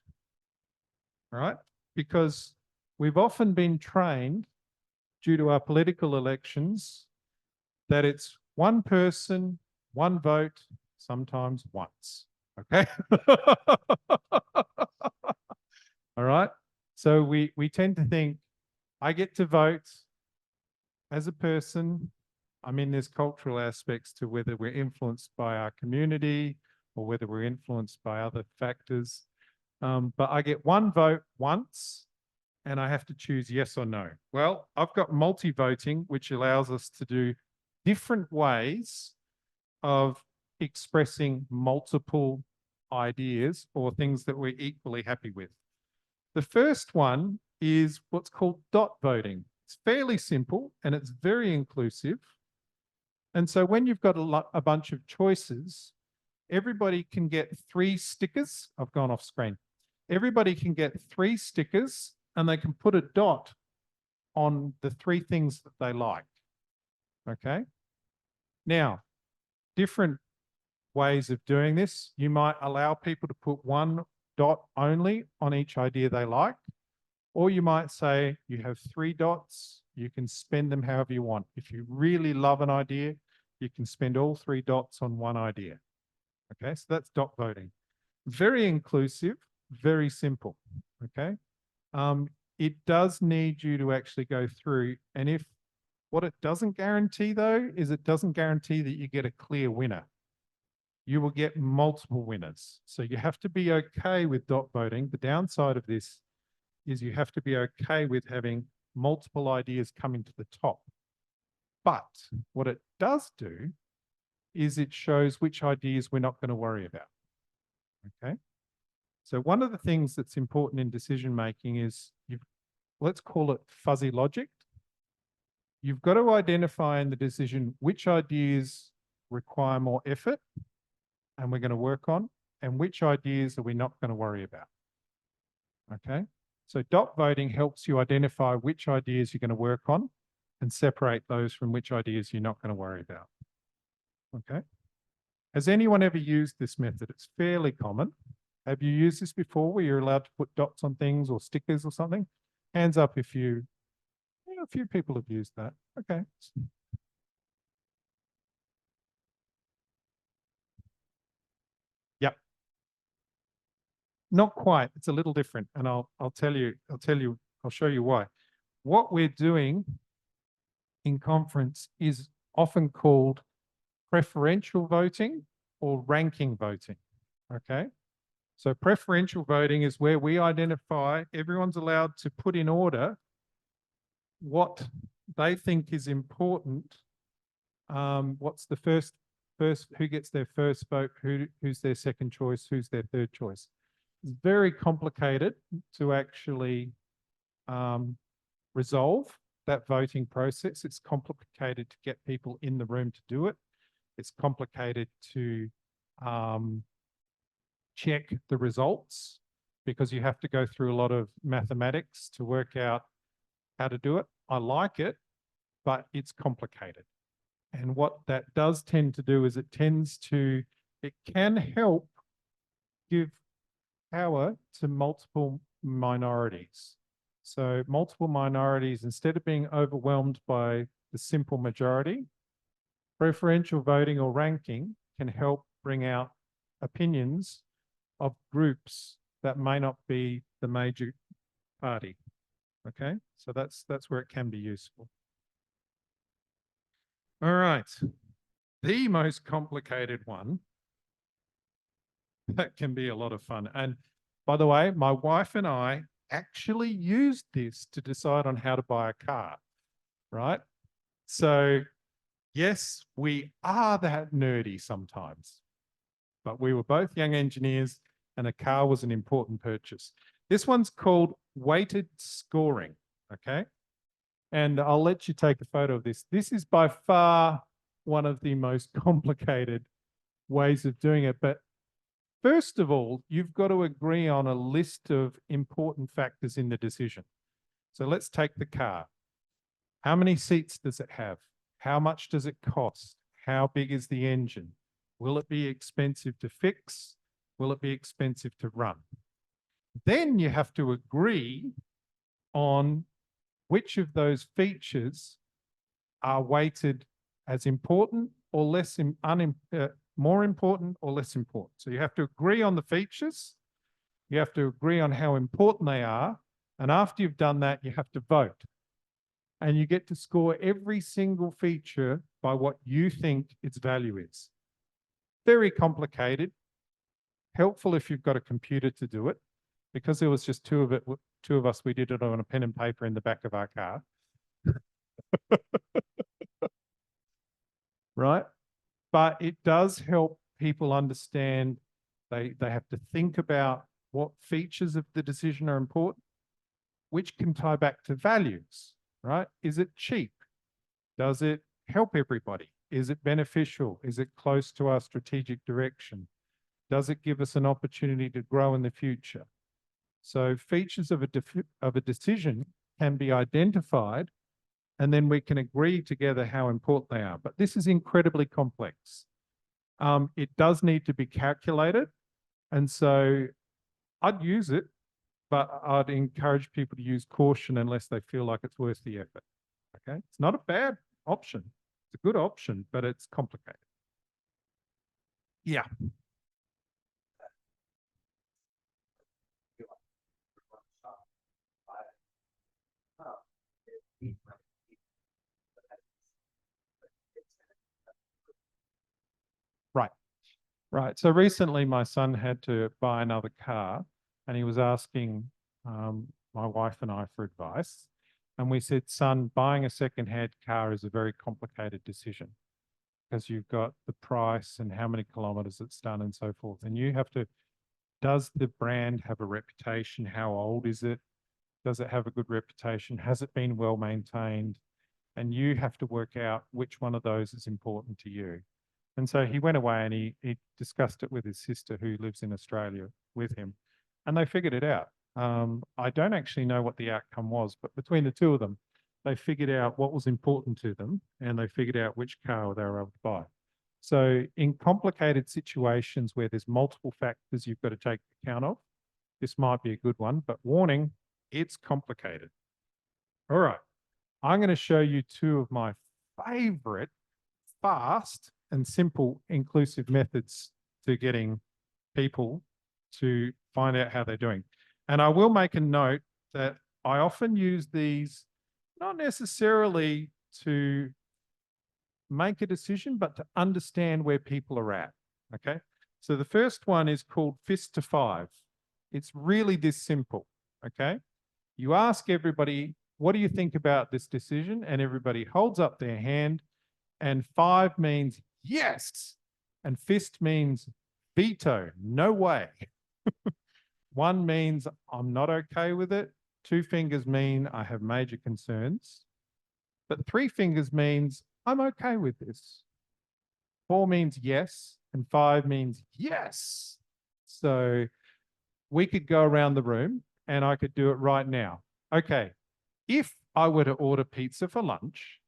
All right? Because we've often been trained due to our political elections that it's one person, one vote, sometimes once. Okay? All right? So we tend to think, I get to vote as a person. I mean, there's cultural aspects to whether we're influenced by our community or whether we're influenced by other factors. But I get one vote once and I have to choose yes or no. Well, I've got multi-voting, which allows us to do different ways of expressing multiple ideas or things that we're equally happy with. The first one is what's called dot voting. It's fairly simple and it's very inclusive. And so when you've got a bunch of choices, everybody can get 3 stickers. I've gone off screen. Everybody can get 3 stickers and they can put a dot on the 3 things that they like. Okay. Now, different ways of doing this. You might allow people to put 1 dot only on each idea they like, or you might say you have 3 dots. You can spend them however you want. If you really love an idea, you can spend all 3 dots on one idea. Okay, so that's dot voting. Very inclusive, very simple. Okay. It does need you to actually go through. And if what it doesn't guarantee, though, is it doesn't guarantee that you get a clear winner. You will get multiple winners. So you have to be okay with dot voting. The downside of this is you have to be okay with having multiple ideas coming to the top. But what it does do is it shows which ideas we're not going to worry about. Okay. So one of the things that's important in decision making is let's call it fuzzy logic. You've got to identify in the decision which ideas require more effort and we're going to work on, and which ideas are we not going to worry about. Okay. So dot voting helps you identify which ideas you're going to work on and separate those from which ideas you're not going to worry about. Okay. Has anyone ever used this method? It's fairly common. Have you used this before where you're allowed to put dots on things or stickers or something? Hands up if a few people have used that. Okay. Yep. Not quite. It's a little different. And I'll show you why. What we're doing in conference is often called preferential voting or ranking voting. Okay. So preferential voting is where we identify, everyone's allowed to put in order what they think is important. What's the first, who gets their first vote, who's their second choice, who's their third choice. It's very complicated to actually resolve that voting process. It's complicated to get people in the room to do it. It's complicated to check the results because you have to go through a lot of mathematics to work out how to do it. I like it, but it's complicated. And what that does tend to do is it can help give power to multiple minorities. So multiple minorities, instead of being overwhelmed by the simple majority, preferential voting or ranking can help bring out opinions of groups that may not be the major party. Okay, so that's where it can be useful. All right, the most complicated one that can be a lot of fun. And by the way, my wife and I actually used this to decide on how to buy a car, right? So yes, we are that nerdy sometimes, but we were both young engineers and a car was an important purchase. This one's called weighted scoring, okay? And I'll let you take a photo of this. This is by far one of the most complicated ways of doing it. But first of all, you've got to agree on a list of important factors in the decision. So let's take the car. How many seats does it have? How much does it cost? How big is the engine? Will it be expensive to fix? Will it be expensive to run? Then you have to agree on which of those features are weighted as important or less, more important or less important. So you have to agree on the features. You have to agree on how important they are. And after you've done that, you have to vote. And you get to score every single feature by what you think its value is. Very complicated. Helpful if you've got a computer to do it. Because there was just two of us, we did it on a pen and paper in the back of our car. Right? But it does help people understand they have to think about what features of the decision are important, which can tie back to values, right? Is it cheap? Does it help everybody? Is it beneficial? Is it close to our strategic direction? Does it give us an opportunity to grow in the future? So features of a decision can be identified, and then we can agree together how important they are. But this is incredibly complex. It does need to be calculated. And so I'd use it, but I'd encourage people to use caution unless they feel like it's worth the effort. Okay. It's not a bad option. It's a good option, but it's complicated. Yeah. Right. So recently my son had to buy another car and he was asking my wife and I for advice. And we said, son, buying a second-hand car is a very complicated decision because you've got the price and how many kilometers it's done and so forth. And you have to, does the brand have a reputation? How old is it? Does it have a good reputation? Has it been well maintained? And you have to work out which one of those is important to you. And so he went away and he discussed it with his sister who lives in Australia with him, and they figured it out. I don't actually know what the outcome was, but between the two of them, they figured out what was important to them and they figured out which car they were able to buy. So in complicated situations where there's multiple factors you've got to take account of, this might be a good one, but warning, it's complicated. All right. I'm going to show you two of my favorite fast and simple inclusive methods to getting people to find out how they're doing. And I will make a note that I often use these not necessarily to make a decision, but to understand where people are at. Okay. So the first one is called fist to five. It's really this simple. Okay. You ask everybody, what do you think about this decision? And everybody holds up their hand. And five means yes. And fist means veto, no way. One means I'm not okay with it. Two fingers mean I have major concerns. But three fingers means I'm okay with this. Four means yes. And five means yes. So we could go around the room and I could do it right now. Okay. If I were to order pizza for lunch,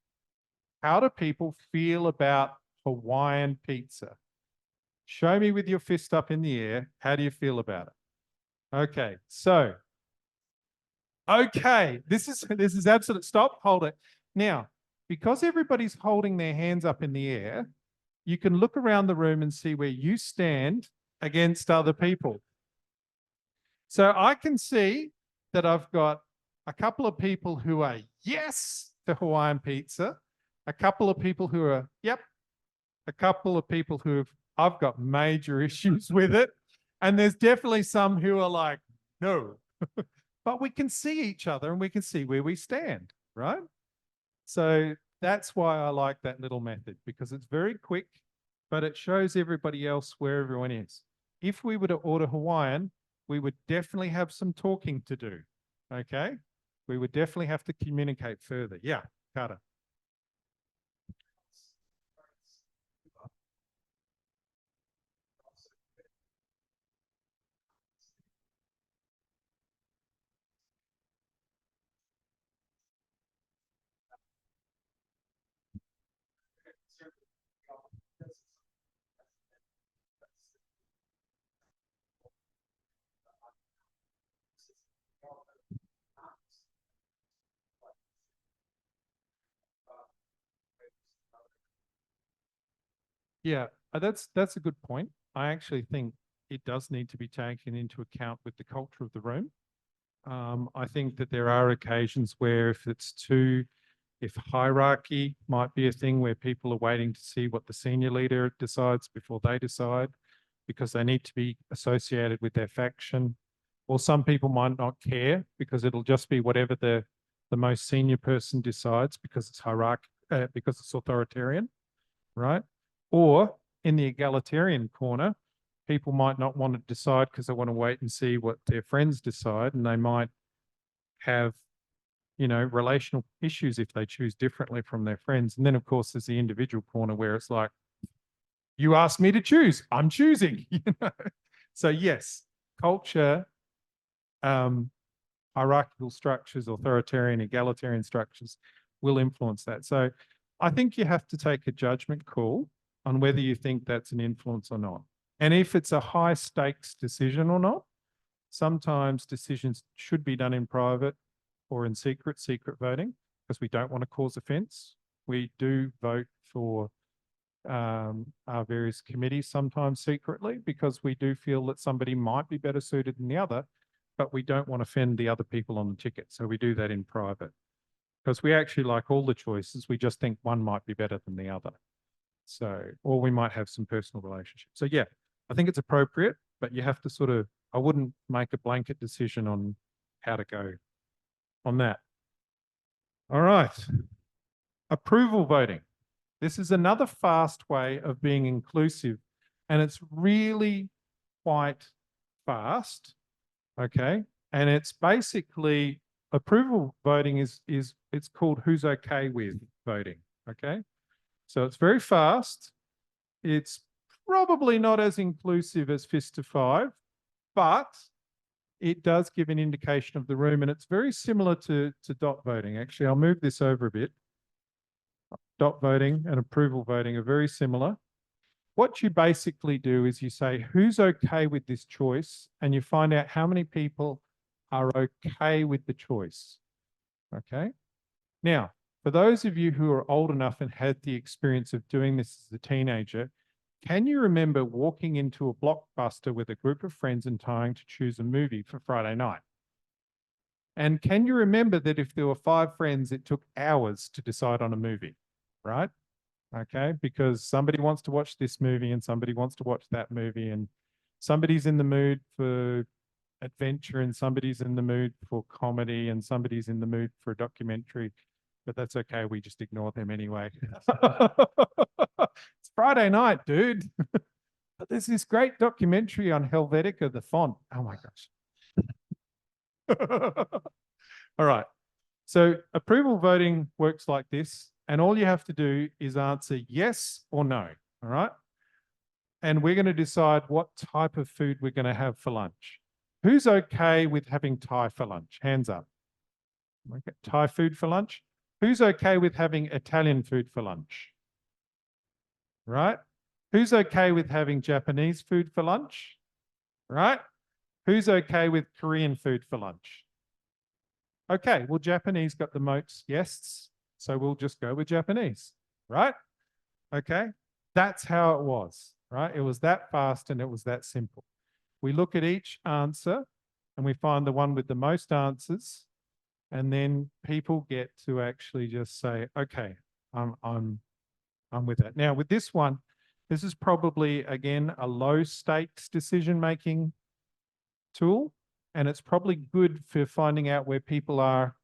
how do people feel about Hawaiian pizza? Show me with your fist up in the air. How do you feel about it? Okay, so, this is absolute, stop, hold it. Now, because everybody's holding their hands up in the air, you can look around the room and see where you stand against other people. So I can see that I've got a couple of people who are yes to Hawaiian pizza, a couple of people who are, yep, a couple of people who have, I've got major issues with it. And there's definitely some who are like, no. But we can see each other and we can see where we stand, right? So that's why I like that little method, because it's very quick, but it shows everybody else where everyone is. If we were to order Hawaiian, we would definitely have some talking to do, okay? We would definitely have to communicate further. Yeah, Carter. Yeah, that's a good point. I actually think it does need to be taken into account with the culture of the room. I think that there are occasions where if hierarchy might be a thing where people are waiting to see what the senior leader decides before they decide, because they need to be associated with their faction. Or some people might not care because it'll just be whatever the most senior person decides because it's because it's authoritarian, right? Or in the egalitarian corner, people might not want to decide because they want to wait and see what their friends decide, and they might have, relational issues if they choose differently from their friends. And then, of course, there's the individual corner where it's like, you asked me to choose, I'm choosing. So yes, culture, hierarchical structures, authoritarian, egalitarian structures will influence that. So I think you have to take a judgment call on whether you think that's an influence or not. And if it's a high stakes decision or not. Sometimes decisions should be done in private or in secret voting, because we don't want to cause offence. We do vote for our various committees sometimes secretly because we do feel that somebody might be better suited than the other, but we don't want to offend the other people on the ticket. So we do that in private because we actually like all the choices. We just think one might be better than the other. So, or we might have some personal relationships. So yeah, I think it's appropriate, but you have to sort of, I wouldn't make a blanket decision on how to go on that. All right. Approval voting. This is another fast way of being inclusive, and it's really quite fast, okay? And it's basically approval voting is it's called who's okay with voting, okay? So it's very fast. It's probably not as inclusive as fist to five, but it does give an indication of the room, and it's very similar to dot voting. Actually, I'll move this over a bit. Dot voting and approval voting are very similar. What you basically do is you say, who's okay with this choice? And you find out how many people are okay with the choice. Okay. Now, for those of you who are old enough and had the experience of doing this as a teenager, can you remember walking into a Blockbuster with a group of friends and trying to choose a movie for Friday night? And can you remember that if there were 5 friends, it took hours to decide on a movie, right? Okay, because somebody wants to watch this movie and somebody wants to watch that movie, and somebody's in the mood for adventure and somebody's in the mood for comedy and somebody's in the mood for a documentary, but that's okay. We just ignore them anyway. It's Friday night, dude. But there's this great documentary on Helvetica, the font. Oh my gosh. All right. So approval voting works like this. And all you have to do is answer yes or no. All right. And we're going to decide what type of food we're going to have for lunch. Who's okay with having Thai for lunch? Hands up. Okay. Thai food for lunch. Who's okay with having Italian food for lunch? Right? Who's okay with having Japanese food for lunch? Right? Who's okay with Korean food for lunch? Okay, well, Japanese got the most yeses, so we'll just go with Japanese, right? Okay, that's how it was, right? It was that fast and it was that simple. We look at each answer and we find the one with the most answers, and then people get to actually just say, okay, I'm with that. Now, with this one, this is probably, again, a low stakes decision-making tool, and it's probably good for finding out where people are.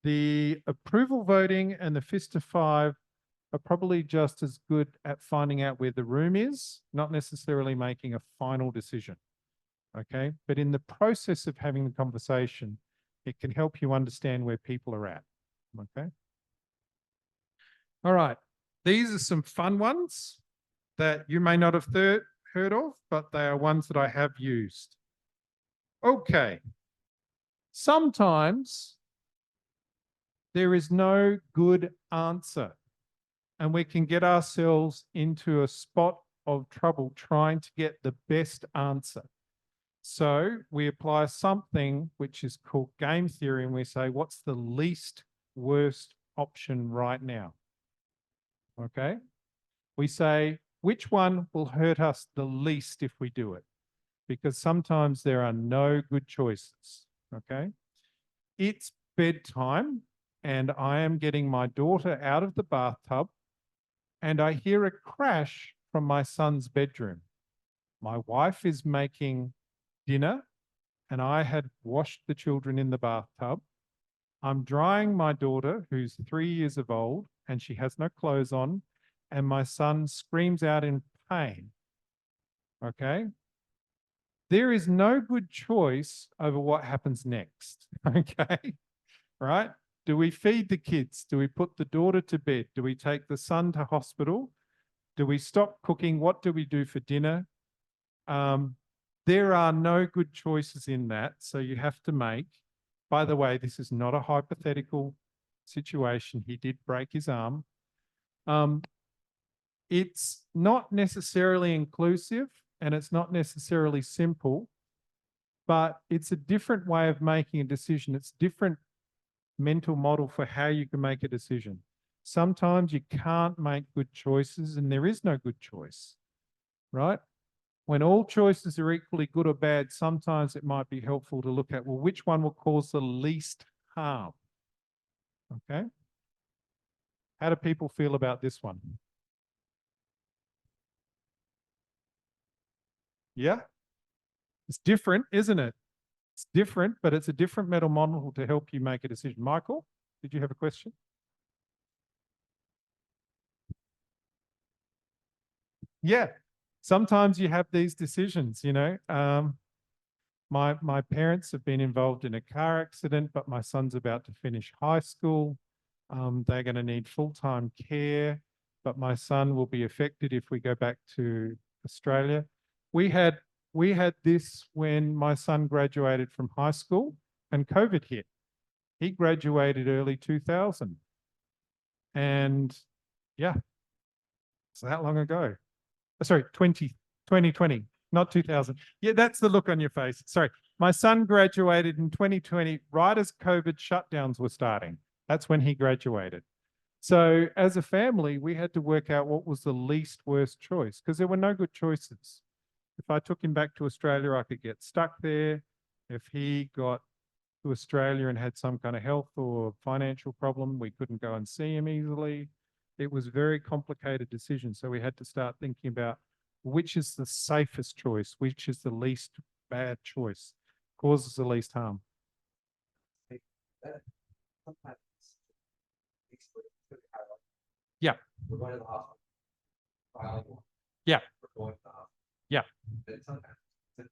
The approval voting and the fist to 5 are probably just as good at finding out where the room is, not necessarily making a final decision. Okay, but in the process of having the conversation, it can help you understand where people are at. Okay. All right. These are some fun ones that you may not have heard of, but they are ones that I have used. Okay. Sometimes there is no good answer, and we can get ourselves into a spot of trouble trying to get the best answer. So we apply something which is called game theory, and we say, what's the least worst option right now? Okay. We say, which one will hurt us the least if we do it? Because sometimes there are no good choices. Okay. It's bedtime and I am getting my daughter out of the bathtub and I hear a crash from my son's bedroom. My wife is making dinner and I had washed the children in the bathtub. I'm drying my daughter, who's 3 years of old, and she has no clothes on, and my son screams out in pain. Okay? There is no good choice over what happens next. Okay? Right? Do we feed the kids? Do we put the daughter to bed? Do we take the son to hospital? Do we stop cooking? What do we do for dinner? There are no good choices in that. So you have to make, by the way, this is not a hypothetical situation. He did break his arm. It's not necessarily inclusive and it's not necessarily simple, but it's a different way of making a decision. It's different mental model for how you can make a decision. Sometimes you can't make good choices and there is no good choice, right? When all choices are equally good or bad, sometimes it might be helpful to look at, well, which one will cause the least harm? Okay. How do people feel about this one? Yeah. It's different, isn't it? It's different, but it's a different mental model to help you make a decision. Michael, did you have a question? Yeah. Sometimes you have these decisions, you know. My parents have been involved in a car accident, but my son's about to finish high school. They're going to need full-time care, but my son will be affected if we go back to Australia. We had this when my son graduated from high school and COVID hit. He graduated early 2000. And yeah, it's that long ago. Sorry, 2020, not 2000. Yeah, that's the look on your face. Sorry. My son graduated in 2020, right as COVID shutdowns were starting. That's when he graduated. So as a family, we had to work out what was the least worst choice because there were no good choices. If I took him back to Australia, I could get stuck there. If he got to Australia and had some kind of health or financial problem, we couldn't go and see him easily. It was a very complicated decision. So we had to start thinking about which is the safest choice, which is the least bad choice, causes the least harm. Yeah. We're going to the hospital. Yeah. We're going to the hospital. Yeah. Then sometimes it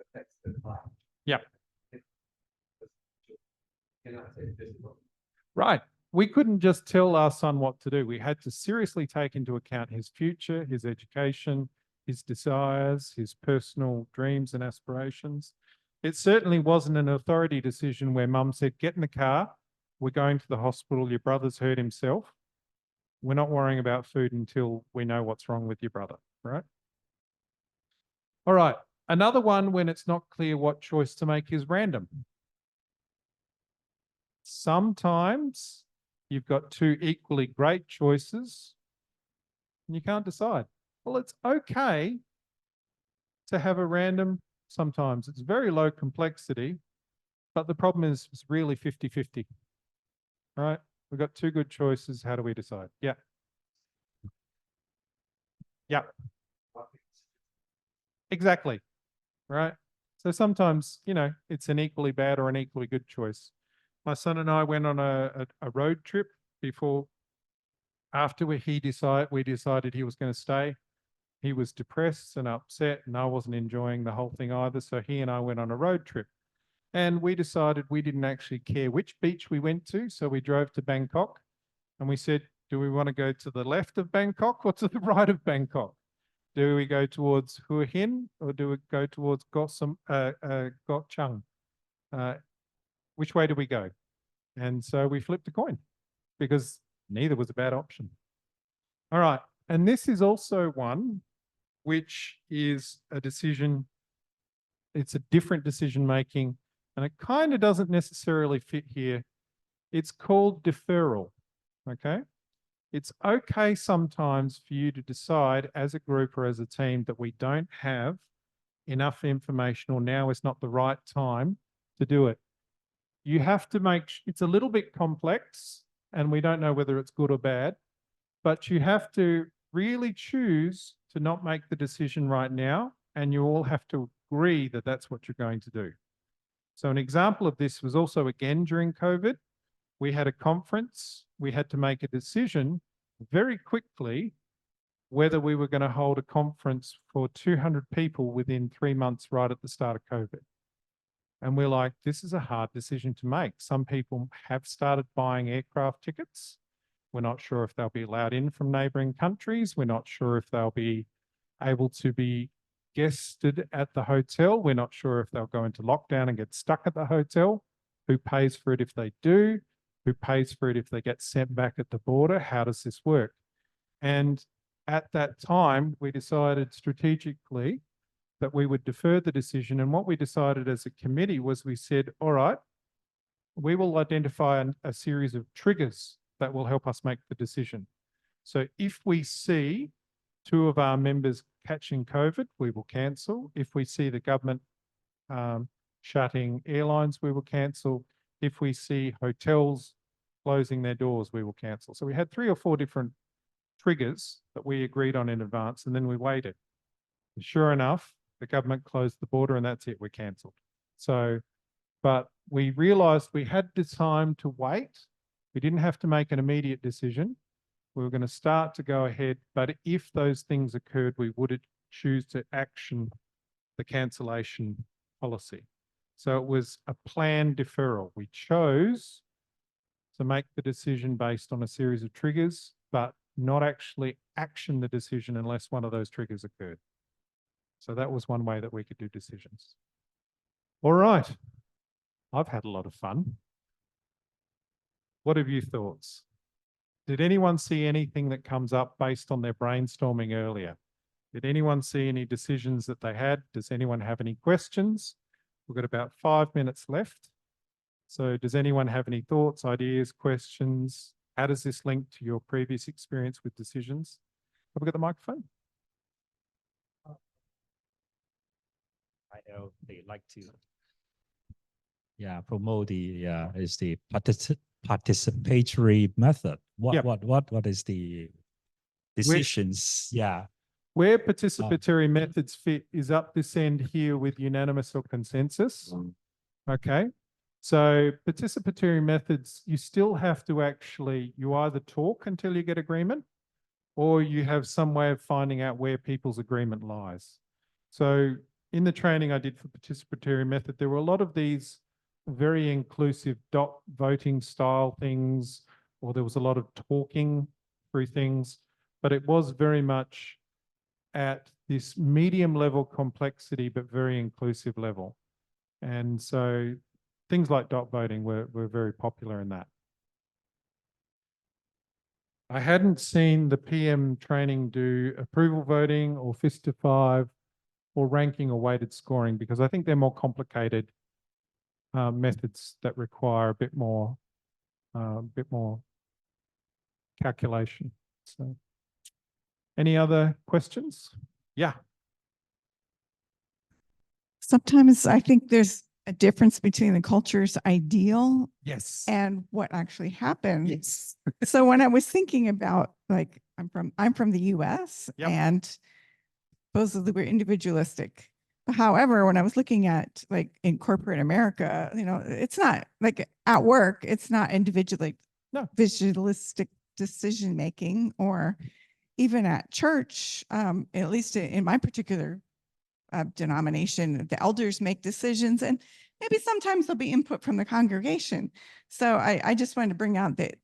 affects the life. Yeah. Right. We couldn't just tell our son what to do. We had to seriously take into account his future, his education, his desires, his personal dreams and aspirations. It certainly wasn't an authority decision where mum said, get in the car, we're going to the hospital, your brother's hurt himself. We're not worrying about food until we know what's wrong with your brother, right? All right. Another one when it's not clear what choice to make is random. Sometimes you've got two equally great choices and you can't decide. Well, it's okay to have a random sometimes. It's very low complexity, but the problem is it's really 50-50, right? We've got two good choices. How do we decide? Yeah. Yeah. Exactly. Right. So sometimes, you know, it's an equally bad or an equally good choice. My son and I went on a road trip after we decided he was going to stay. He was depressed and upset, and I wasn't enjoying the whole thing either. So he and I went on a road trip. And we decided we didn't actually care which beach we went to. So we drove to Bangkok and we said, do we want to go to the left of Bangkok or to the right of Bangkok? Do we go towards Hua Hin or do we go towards Gok Chung? Which way do we go? And so we flipped a coin because neither was a bad option. All right. And this is also one which is a decision. It's a different decision making, and it kind of doesn't necessarily fit here. It's called deferral. Okay. It's okay sometimes for you to decide as a group or as a team that we don't have enough information or now is not the right time to do it. You have to it's a little bit complex and we don't know whether it's good or bad, but you have to really choose to not make the decision right now, and you all have to agree that that's what you're going to do. So an example of this was also again during COVID. We had a conference. We had to make a decision very quickly whether we were going to hold a conference for 200 people within 3 months right at the start of COVID. And we're like, this is a hard decision to make. Some people have started buying aircraft tickets. We're not sure if they'll be allowed in from neighboring countries. We're not sure if they'll be able to be guested at the hotel. We're not sure if they'll go into lockdown and get stuck at the hotel. Who pays for it if they do? Who pays for it if they get sent back at the border? How does this work? And at that time, we decided strategically that we would defer the decision. And what we decided as a committee was we said, all right, we will identify a series of triggers that will help us make the decision. So if we see 2 of our members catching COVID, we will cancel. If we see the government shutting airlines, we will cancel. If we see hotels closing their doors, we will cancel. So we had 3 or 4 different triggers that we agreed on in advance, and then we waited. Sure enough, the government closed the border and that's it, we're cancelled. So, but we realised we had the time to wait. We didn't have to make an immediate decision. We were going to start to go ahead, but if those things occurred, we would choose to action the cancellation policy. So it was a planned deferral. We chose to make the decision based on a series of triggers, but not actually action the decision unless one of those triggers occurred. So that was one way that we could do decisions. All right. I've had a lot of fun. What have you thoughts? Did anyone see anything that comes up based on their brainstorming earlier? Did anyone see any decisions that they had? Does anyone have any questions? We've got about 5 minutes left. So does anyone have any thoughts, ideas, questions? How does this link to your previous experience with decisions? Have we got the microphone? I know they like to, promote the is the participatory method. What is the decisions? Where participatory methods fit is up this end here with unanimous or consensus. Okay. So participatory methods, you still have to actually, you either talk until you get agreement, or you have some way of finding out where people's agreement lies. So in the training I did for participatory method, there were a lot of these very inclusive dot voting style things, or there was a lot of talking through things, but it was very much at this medium level complexity, but very inclusive level. And so things like dot voting were very popular in that. I hadn't seen the PM training do approval voting or fist to 5 or ranking or weighted scoring, because I think they're more complicated methods that require a bit more calculation. So, any other questions? Yeah. Sometimes I think there's a difference between the culture's ideal Yes. and what actually happens. Yes. So when I was thinking about, like, I'm from the US, Yep. and supposedly we're individualistic. However, when I was looking at, like, in corporate America, it's not like at work, it's not individualistic decision making, or even at church, at least in my particular denomination, the elders make decisions, and maybe sometimes there'll be input from the congregation. So I just wanted to bring out that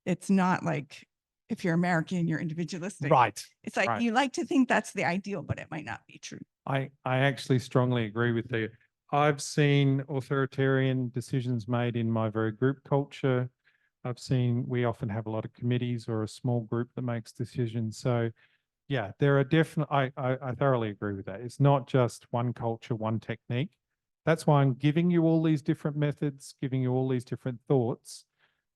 it's not like, if you're American, you're individualistic. Right. It's like, right. You like to think that's the ideal, but it might not be true. I actually strongly agree with you. I've seen authoritarian decisions made in my very group culture. I've seen, we often have a lot of committees or a small group that makes decisions. So yeah, there are definitely, I thoroughly agree with that. It's not just one culture, one technique. That's why I'm giving you all these different methods, giving you all these different thoughts.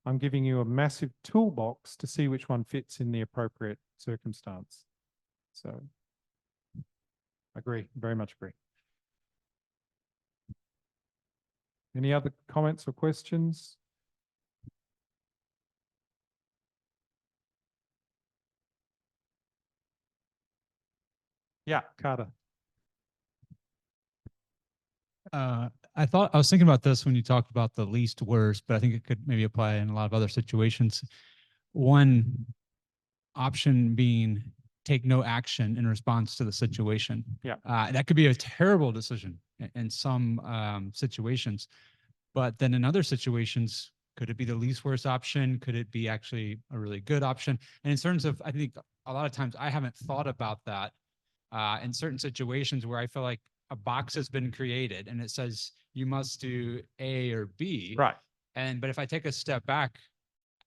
I'm giving you a massive toolbox to see which one fits in the appropriate circumstance. So agree, very much agree. Any other comments or questions? Yeah, Carter. I was thinking about this when you talked about the least worst, but I think it could maybe apply in a lot of other situations. One option being take no action in response to the situation. Yeah. That could be a terrible decision in some situations, but then in other situations, could it be the least worst option? Could it be actually a really good option? And in terms of, I think a lot of times I haven't thought about that in certain situations where I feel like a box has been created and it says you must do A or B. Right. But if I take a step back,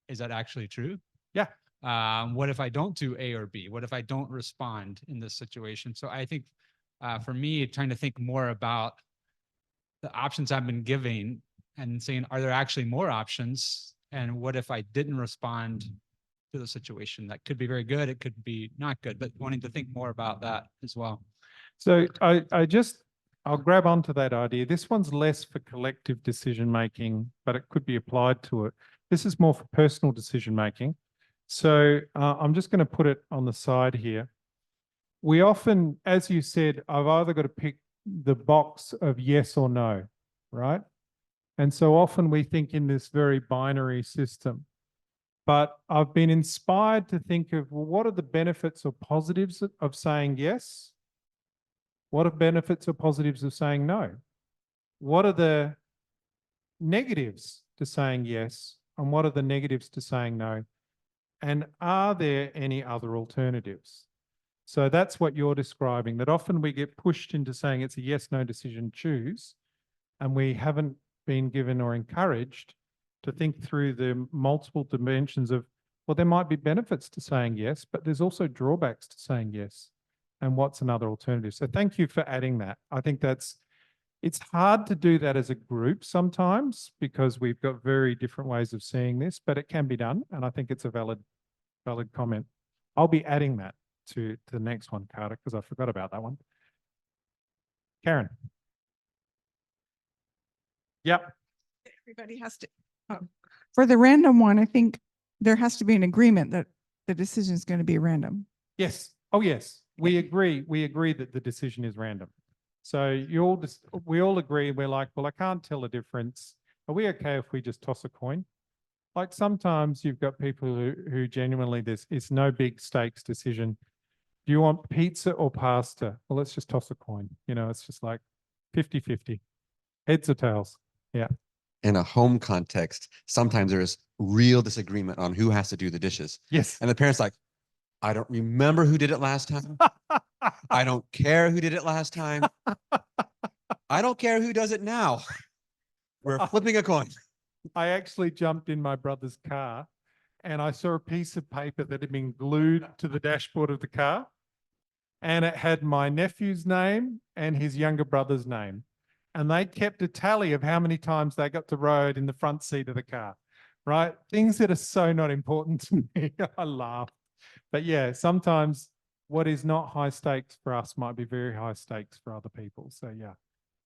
is that actually true? Yeah. What if I don't do A or B? What if I don't respond in this situation? So I think for me, trying to think more about the options I've been giving and saying, are there actually more options? And what if I didn't respond to the situation? That could be very good. It could be not good, but wanting to think more about that as well. So I'll grab onto that idea. This one's less for collective decision making, but it could be applied to it. This is more for personal decision making. So I'm just going to put it on the side here. We often, as you said, I've either got to pick the box of yes or no, right? And so often we think in this very binary system. But I've been inspired to think of, well, what are the benefits or positives of saying yes? What are benefits or positives of saying no? What are the negatives to saying yes? And what are the negatives to saying no? And are there any other alternatives? So that's what you're describing, that often we get pushed into saying it's a yes-no decision, choose, and we haven't been given or encouraged to think through the multiple dimensions of, well, there might be benefits to saying yes, but there's also drawbacks to saying yes. And what's another alternative? So thank you for adding that. I think it's hard to do that as a group sometimes because we've got very different ways of seeing this, but it can be done. And I think it's a valid comment. I'll be adding that to the next one, Carter, because I forgot about that one. Karen. Yep. Everybody has to, for the random one, I think there has to be an agreement that the decision is going to be random. Yes. Oh, yes. We agree. We agree that the decision is random. So we all agree. We're like, well, I can't tell the difference. Are we okay if we just toss a coin? Like sometimes you've got people who genuinely it's no big stakes decision. Do you want pizza or pasta? Well, let's just toss a coin. You know, it's just like 50-50. Heads or tails. Yeah. In a home context, sometimes there is real disagreement on who has to do the dishes. Yes. And the parent's like, I don't remember who did it last time. I don't care who did it last time. I don't care who does it now. We're flipping a coin. I actually jumped in my brother's car and I saw a piece of paper that had been glued to the dashboard of the car. And it had my nephew's name and his younger brother's name. And they kept a tally of how many times they got to ride in the front seat of the car, right? Things that are so not important to me. I laugh. But yeah, sometimes what is not high stakes for us might be very high stakes for other people. So yeah,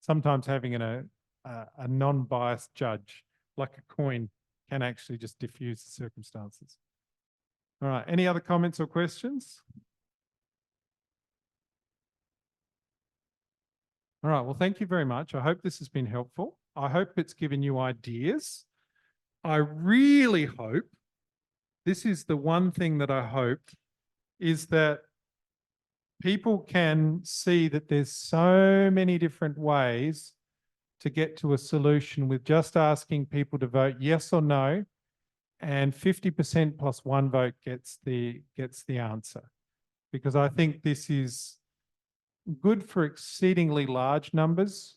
sometimes having a non-biased judge like a coin can actually just diffuse the circumstances. All right, any other comments or questions? All right, well, thank you very much. I hope this has been helpful. I hope it's given you ideas. I really hope, this is the one thing that I hope, is that people can see that there's so many different ways to get to a solution with just asking people to vote yes or no, and 50% plus one vote gets the answer. Because I think this is good for exceedingly large numbers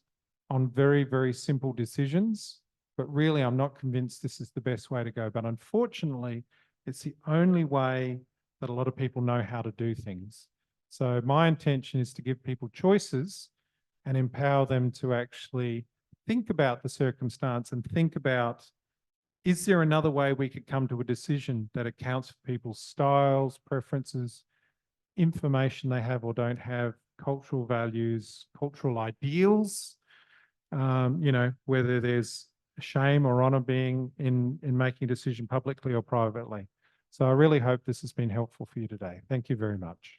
on very, very simple decisions. But really, I'm not convinced this is the best way to go. But unfortunately, it's the only way that a lot of people know how to do things. So my intention is to give people choices and empower them to actually think about the circumstance and think about, is there another way we could come to a decision that accounts for people's styles, preferences, information they have or don't have, cultural values, cultural ideals, you know, whether there's shame or honor being in making a decision publicly or privately. So I really hope this has been helpful for you today. Thank you very much.